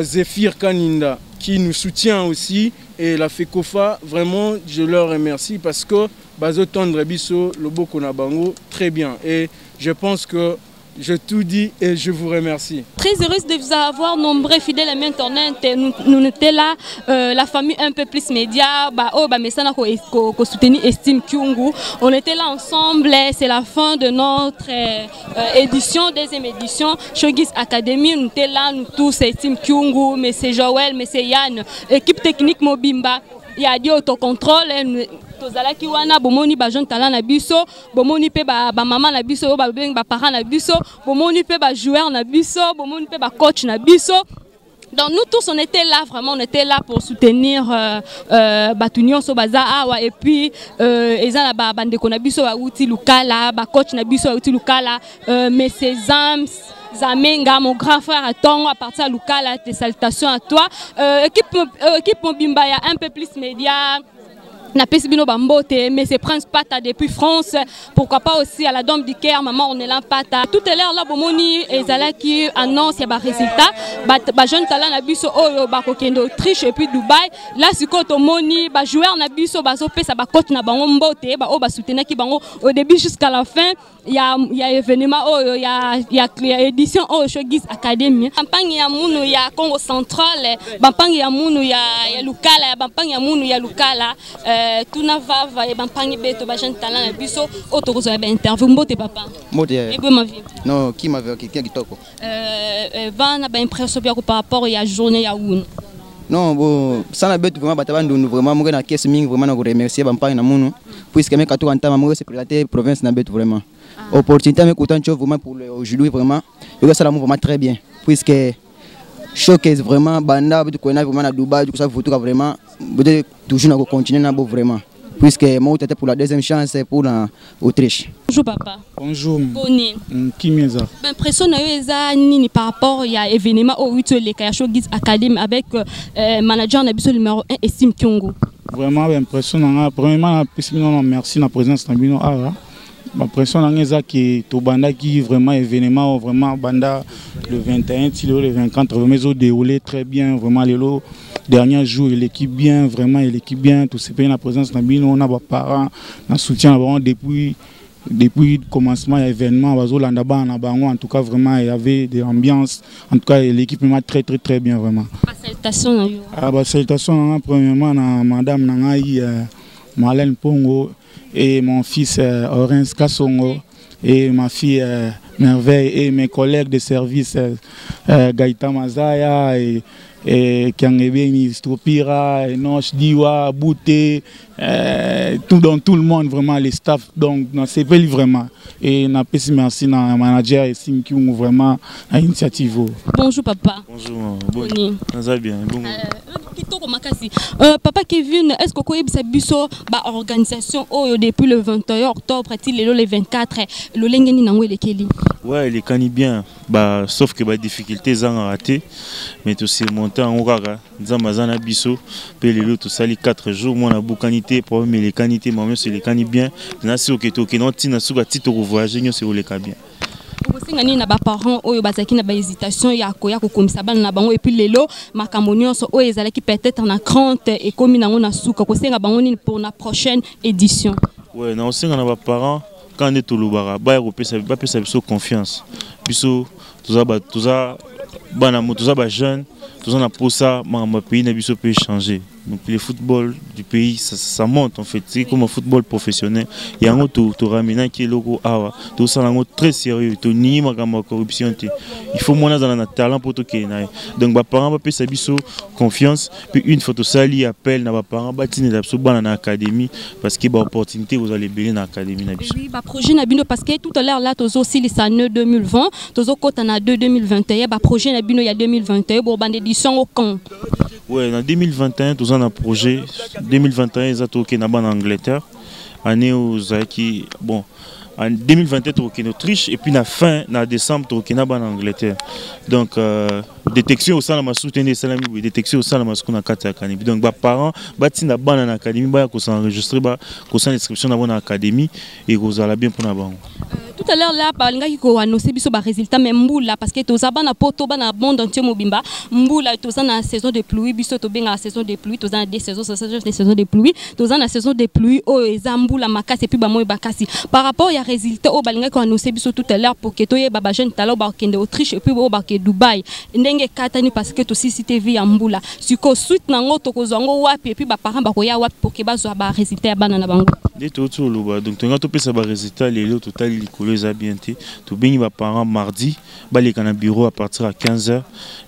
C: Zéphir Kaninda qui nous soutient aussi, et la FECOFA, vraiment je leur remercie parce que Bazo Tendre Biso, Lobo Konabango, très bien, et je pense que je tout dis et je vous remercie. Très
A: heureuse de vous avoir nombreux fidèles amis internet. Nous étions là, la famille un peu plus média, soutenir Estime Kyungu. On était là ensemble. C'est la fin de notre édition, deuxième édition, Showcase Academy. Nous étions là, nous tous, Estime Kyungu, M. Joël, M. Yann, équipe technique Mobimba. Il y a dit autocontrôle. Tozalaki wana bomoni ba jeune talent na biso, bomoni pe ba maman na biso, ba parents na biso, bomoni pe ba joueur na biso, bomoni pe ba coach na biso. Donc nous tous on était là, vraiment on était là pour soutenir Batunion Sobaza awa, et puis ezala ba bandeko na biso ba uti lukala, ba coach na biso ba uti lukala, mais ces âmes Zamenga, mon grand frère à Tongo, à partir de Lukala, tes salutations à toi. Équipe Mobimba, il y a un peu plus média. Na pesibino bambote, mais c'est Prince Pata depuis France. Pourquoi pas aussi à la Dome du Caire, maman on est là Pata. Tout à l'heure là bomoni ezala qui annonce il y a ba résultat. Ba jeune talent na biso oyo ba kokendo Autriche et puis Dubaï. Là si ko to moni ba joueur na biso ba zo pesa ba coach na bango mbote ba o ba soutenir ki bango au début jusqu'à la fin. Il y a événement oyo il y a édition oyo Showcase Academy. Campagne ya munu ya Congo Central, campagne ya munu ya Lukala, campagne ya munu ya Lukala. Tuna vava et bampangi beto ba jeune talent na biso autorozo ba interview mbote papa mbote et ma vie non qui m'avait quelqu'un qui toko vana ba impression bien par rapport à journée ya une non bon ça na beto vraiment bataba ndundu vraiment mo na caisse mingi vraiment na ko remercier bampangi na munu puisque me kato ntama mo se présenté province na beto vraiment opportunité me content vraiment pour aujourd'hui vraiment yo ça la vraiment très bien puisque Showcase vraiment banda beto ko na vraiment na Dubaï du ça photo vraiment toujours na continuer na vraiment puisque moi j'étais pour la deuxième chance pour l'Autriche. Bonjour papa. Bonjour. Boni. Qui m'eza? L'impression na eza nini par rapport à événement au 8 le Showcase Academy avec manager na biso numéro 1 Estime Kyungu. Vraiment l'impression na premièrement merci na présence na bino ara. L'impression na eza que to banda qui vraiment événement vraiment banda le 21 le 24 vraiment au déroulé très bien vraiment les lots dernier jour l'équipe bien vraiment l'équipe bien tout c'est bien la présence na bino on a ba parents na soutien vraiment depuis le commencement de l'événement en tout cas vraiment il y avait des ambiances en tout cas l'équipe m'a très bien vraiment. Salutations salutations premièrement à madame Nangaï Marlène Pongo et mon fils Orenz Kassongo et ma fille Merveille et mes collègues de service Gaïta Mazaya et
K: Kiangebe, Stropira, Noche, Diwa, Bouté, tout le monde, vraiment, les staffs. Donc, c'est vraiment. Et on a merci à manager et Sim qui ont vraiment l'initiative.
A: Bonjour, papa.
L: Bonjour. Bonjour. Ça va bien.
A: Papa Kevin, est-ce que vous avez une organisation depuis le 21 octobre, le 24, le Lengeni Nangwe le Keli?
L: Ouais, les cani bien. Sauf que les difficultés sont ratées. Mais aussi monté en Ouraga. Zamazana Bisso. Puis les autres, ça les 4 jours. Moi, on a beaucoup de qualité. Mais les qualités, moi-même, c'est les cani bien. On a si ok, non, tina suga titre voyager, c'est où les cas bien.
A: Ngani na ba parents oyo bazaki na ba hésitation ya koya ko komisa bana na bango et puis lelo makambo nyonso oyo ezalaki peut-être na crainte et comme nango na suka ko senga bango ni pour la prochaine édition.
L: Ouais, na osenga na ba parents quand est tout lubara ba européen ba pesa biso confiance. Biso tuza bana mo tuza ba jeune, tuza na posa ma pays na biso peut changer. Donc le football du pays, ça monte en fait. C'est comme un football professionnel. Il y a un autre ramenant qui est logo awa. Tout ça est très sérieux. Tout ni ma corruption. Il faut moins dans notre talent pour tout qui est. Donc les parents peuvent s'habiller confiance. Puis une fois tout ça, ils appellent les parents bâtir des absolument dans l'académie parce qu'il y a opportunité vous allez bélir dans l'académie.
A: Oui, bah projet Nabino parce que tout à l'heure là, tous aussi les années 2020, tous au côté en 2021, bah projet Nabino il y a 2021, bon ban d'édition au camp.
L: Ouais, en 2021, nous avons un projet. 2021, ils ont été en Angleterre. Année où Zaki, bon, en 2021, ils ont été en Autriche. Et puis, en fin décembre, ils ont été en Angleterre. Donc, détection au sein de ma soutenue, détection au sein de ma soutenue. Donc, les parents, ils ont été en académie, ils ont enregistré, ils ont inscription dans l'académie et ils ont bien pour la banque.
A: Tout à l'heure là, balinga ko annoncer biso ba résultat mais mbula parce que toza bana poto bana monde entier mobimba mbula toza na saison de pluie biso to benga saison de pluie toza na des saisons de pluie toza na saison de pluie o ezambula makasi et puis ba moy bakasi par rapport ya résultat o balinga ko annoncer biso tout à l'heure pour que toye baba jeune talo ba kende Autriche et puis ba ke Dubaï ndenge katani parce que to CCTV TV ya mbula siko suite nango to kozango wapi et puis ba parents ba ko ya wapi pour que ba zo ba résultat ya bana na bango
L: des tout loba donc to pesa ba résultat les autres total les a bien été tout bien mes parents mardi les dans bureau à partir à 15h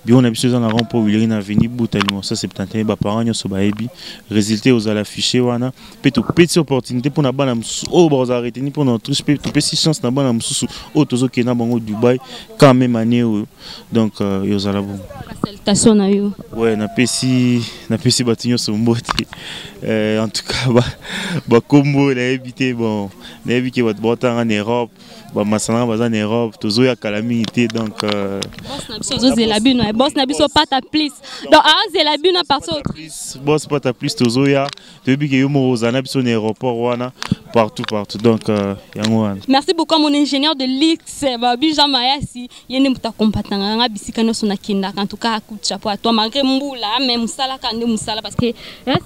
L: bien on a besoin dans la rond pour Willerine avenue Boutalimon ça 71 mes parents ño so ba ebi résultat aux afficher wana peut tout petite opportunité pour na bana o ba arrêter ni pour notre peut tout petite chance na bana mususu o tozo ke na bango Dubaï quand même année donc yo za la bon
A: salutation na yo
L: ouais na pesi batinyo so mbote en tout cas ba combo la éviter bon na éviter votre botan en Europe masana baza en Europe tozo ya calamité donc
A: boss na biso boss na biso pas ta plus donc la bino partout
L: boss pas ta plus tozo ya depuis que yo mo zana biso en aéroport wana partout donc yango wana
A: merci beaucoup mon ingénieur de l'X babi Jean Mayasi yene muta kompatanga nga bisika no sona kinda en tout cas coup de chapeau à toi malgré mbula même musala kande musala parce que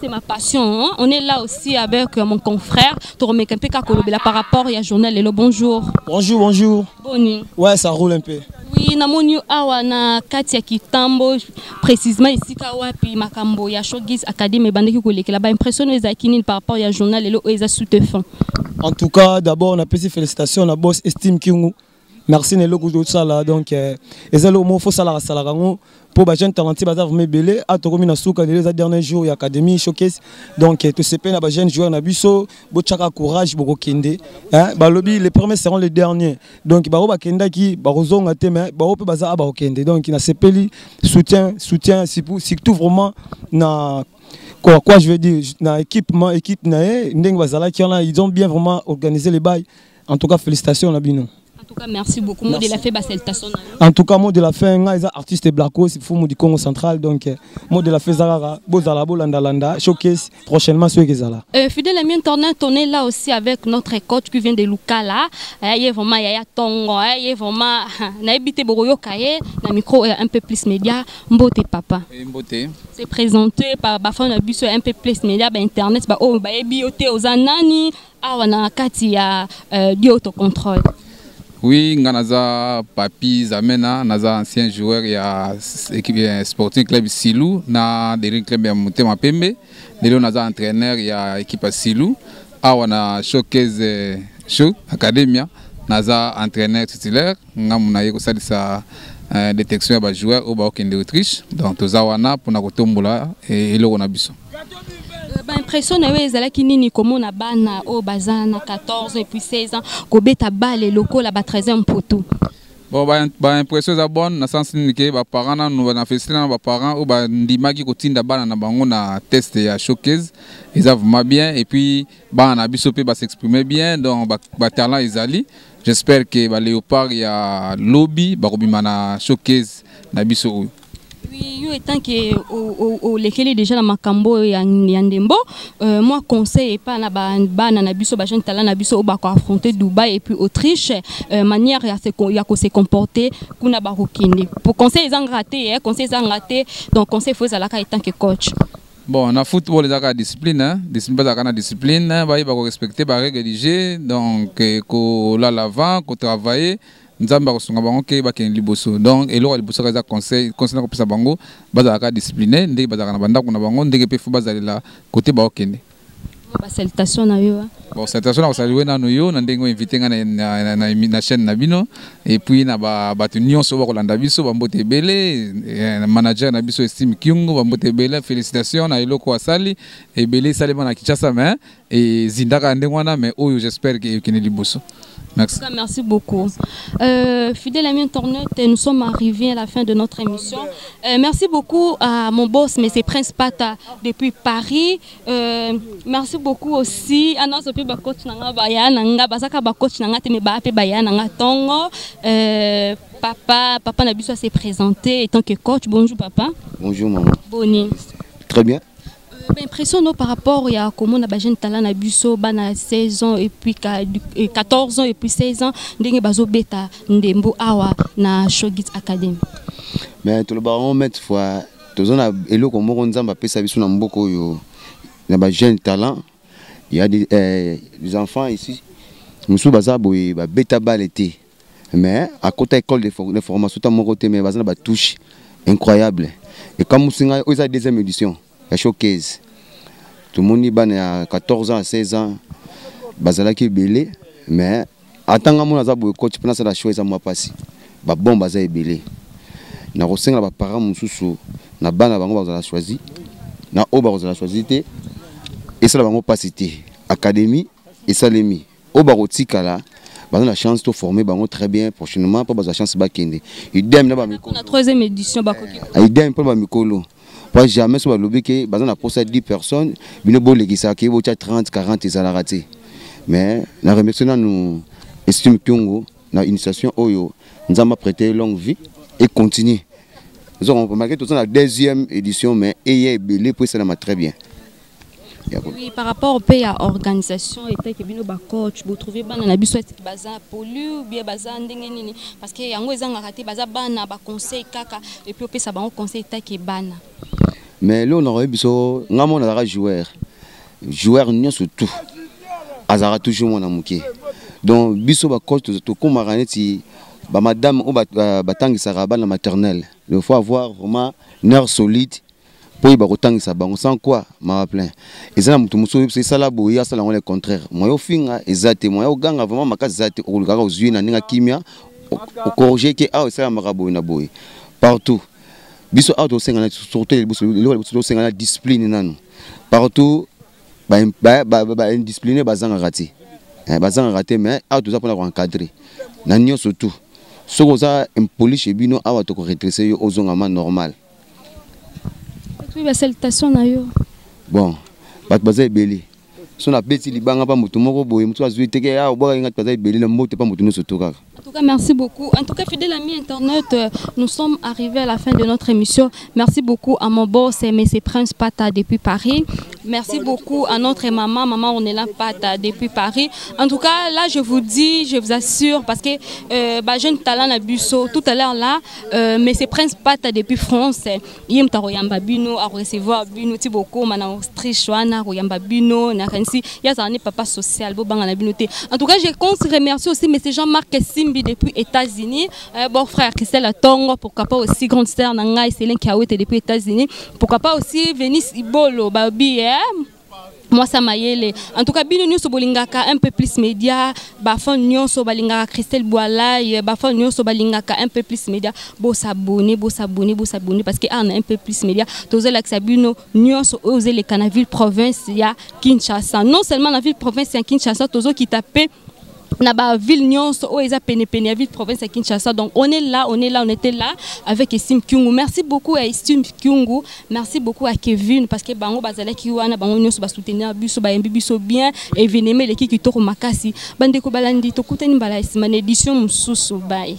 A: c'est ma passion hein? On est là aussi avec mon confrère Toromeka Mpeka Kolobela par rapport à journal Lelo bonjour.
M: Bonjour.
A: Boni.
M: Ouais, ça roule un peu.
A: Oui, namoni awa na kati ya Kitambo précisément ici ka wapi makambo ya Showbiz Academy bandeki kolekela ba impression ezakini par rapport à journal Lelo eza sous-te-fin.
M: En tout cas, d'abord on a fait félicitations à boss Estime Kingu. Merci Nelo Goudou Sala donc ezalo mo fo sala rango pour ba jeune talenté ba vraiment belé a to komina souka les derniers jours ya académie showcase donc to sepe na ba jeune joueur na biso bo chaka courage boko kende hein ba lobby les premiers seront les derniers donc ba ba kenda ki ba rozonga te mais ba pe baza ba kende donc na sepeli soutien surtout vraiment na quoi je veux dire na équipe na ndeng bazala qui ils ont bien vraiment organisé les bails en tout cas félicitations na bino.
A: En tout cas, merci beaucoup. Moi de la fin, salutation.
M: En tout cas, moi de la fin, les artistes Blacko, c'est fou du Congo central. Donc, moi de la fin, Zara, Bozala, Landa, Showcase, prochainement, ceux qui sont là.
A: Fidèle ami internet, on est là aussi avec notre coach qui vient de Lukala. Il y a vraiment Yaya Tongo, il y a vraiment Naibite Boroyo Kaye, le micro est un peu plus média. Mbote Papa.
N: Mbote.
A: C'est présenté par Bafon Abuso un peu plus média, internet, oh, bioté aux anani, awana katia du autocontrôle.
N: Oui, naza Papi Zamena, naza ancien joueur ya équipe Sporting Club Silou, na derrière club ya Motema Pembe, derrière naza entraîneur ya équipe Silou, awana Showcase Show Academia, naza entraîneur titulaire, ngamuna yeko salisa détection ya joueur au bakende Autriche donc tozawana pour na kotombola et eloko na biso.
A: Impression na ezalaki nini komona bana o bazana 14 et puis 16 ans ko beta balle loko la ba 13e poto.
N: Bon ba impression za bonne na sens nike ba parents na nous na féliciter na ba parents o ba ndimaki kotinda bana na bango na test ya showcase ils ont vraiment bien et puis bana biso pe ba s'exprimer bien donc ba talent ezali. J'espère que ba Léopard ya lobby ba kobima na showcase na biso.
A: Oui, yo étant que au lesquels déjà na makambo ya ndembo moi conseil pas na bana na biso ba jeune talent na biso ba ko affronter Dubaï et puis Autriche manière ya se comporter kuna ba kokende pour conseil ils ont raté conseil ils ont raté donc conseil faut ça là étant que coach.
N: Bon, na football les a discipline hein, discipline pas na discipline ba ko respecter ba règle du jeu donc ko la l'avant ko travailler nzamba kosunga bango ke bakeni liboso donc eloko liboso ka za conseil na kopesa bango bazalaka discipliné ndenge bazalaka na bandako na bango ndenge pe fu bazalela côté ba okende.
A: Ba salutation na yo.
N: Bon salutation na saluer na yo na ndenge invité na chaîne na bino et puis na batu nyonso ba kolanda biso bambote belé manager na biso Estime Kyungu bambote belé félicitations na eloko asali et belé salema na Kinshasa mais et zindaka ndengwana mais oyo j'espère que kene liboso. Merci.
A: Merci beaucoup. Fidèle ami internaute, nous sommes arrivés à la fin de notre émission. Merci beaucoup à mon boss, M. Prince Pata, depuis Paris. Merci beaucoup aussi à notre coach Papa Nabiso s'est présenté en tant que coach. Bonjour papa.
O: Bonjour maman.
A: Boni.
O: Très bien.
A: Impression par rapport à comment on a jeune talent na biso bana 16 ans et puis 14 ans et puis 16 ans ndenge bazo beta ndembo awa na Showgit Academy.
O: Mais tout le baron met fois tozona eloko moko nzamba pesa biso na mboko yo na ba jeune talent il y a des enfants ici musu baza boy ba beta balete mais à côté école de formation ta moko te mais bazana ba touche incroyable et comme musinga oza deuxième édition la showcase tout le monde y a 14 ans 16 ans bazala ki belé mais atanga mona za boy coach pendant la show eza moi passé ba bon baza ebelé na kosenga ba parents mususu na bana bango bazala choisi na o bazala choisi te et ça bango passé te académie et salemi o ba kotikala bazana la chance de former bango très bien prochainement pas bazala chance ba kende idem na ba mikolo
A: la 3e édition ba koki
O: idem pour ba mikolo pas jamais sur le lobby que bazana procès 10 personnes bino bo legisa ke bo 30 40 ezala raté mais la remerciement nous Estime Kyungu na initiation oyo nzamba prêter longue vie et continue nous avons remarqué tout ça la 2e édition mais ayé belé pour ça m'a très bien.
A: Oui, par rapport au pays à organisation et que bino ba coach vous trouvez bana na biso eti baza pollu ou bien baza ndenge nini parce que yango ezanga raté baza bana ba conseil kaka et puis opesa bango conseil take bana.
O: Mais là on aurait biso ngamo na joueur nyo surtout azara toujours mon amuké donc biso ba coach to comme raneti ba madame o ba tangisa raba na maternelle il faut avoir vraiment nerf solide pour y batangisa bango sans quoi ma plein et ça mutu muso c'est ça la boya ça le contraire moi au finga exactement moi au ganga vraiment makazi zate o lukaka ozui na ninga kimia o corriger que ah ça maraboy na boy partout biso auto senga surtout biso senga discipline nanu partout ba indiscipliné bazanga raté mais auto ça pour encadrer na nyo surtout ce que ça impoli chez bino awa to ko redresser yo ozongama normal.
A: Oui, bah salutation na yo.
O: Bon, bat bazay belé. Son a beti libanga pa mutu moko boye mutu azui teke ya oboka inga bazay belé na moto pa mutu no sotoka.
A: En tout cas, merci beaucoup. En tout cas, fidèle ami internet, nous sommes arrivés à la fin de notre émission. Merci beaucoup à mon boss, M. Prince Pata depuis Paris. Merci beaucoup à notre maman, on est là Pata depuis Paris. En tout cas, là, je vous dis, je vous assure, parce que jeune talent à Busso, tout à l'heure là, M. Prince Pata depuis France, il y a Royamba Bino à recevoir Bino Tiboko, Mana Autriche, Royamba Bino, Narensi, il y a un papa social, Bobanga Binoté. En tout cas, je compte remercier aussi M. Jean-Marc Simbi depuis États-Unis, bon frère Christelle Tongo, pourquoi pas aussi grande sœur Nanga et Céline Kiaouete depuis États-Unis, pourquoi pas aussi Venice Ibolo, Babi, moi ça m'a yélé. En tout cas, bino nyonso bolingaka un peu plus média, bafan nyonso balingaka Christelle Boalay, bafan nyonso balingaka un peu plus média, bo s'abonner parce que on a un peu plus média. Tozo la sabino nyonso oser les canaville province ya Kinshasa. Non seulement la ville province ya Kinshasa, tozo qui tapé na ba ville nyonso o eza pene ya ville province ya Kinshasa. Donc on était là avec Estime Kyungu. Merci beaucoup à Estime Kyungu, merci beaucoup à Kevin parce que bango bazala ki wana bango nyonso ba soutenir biso ba yembi biso bien et venez les ki kitoko makasi bande ko balandi to kutani bala isima édition mususu bye.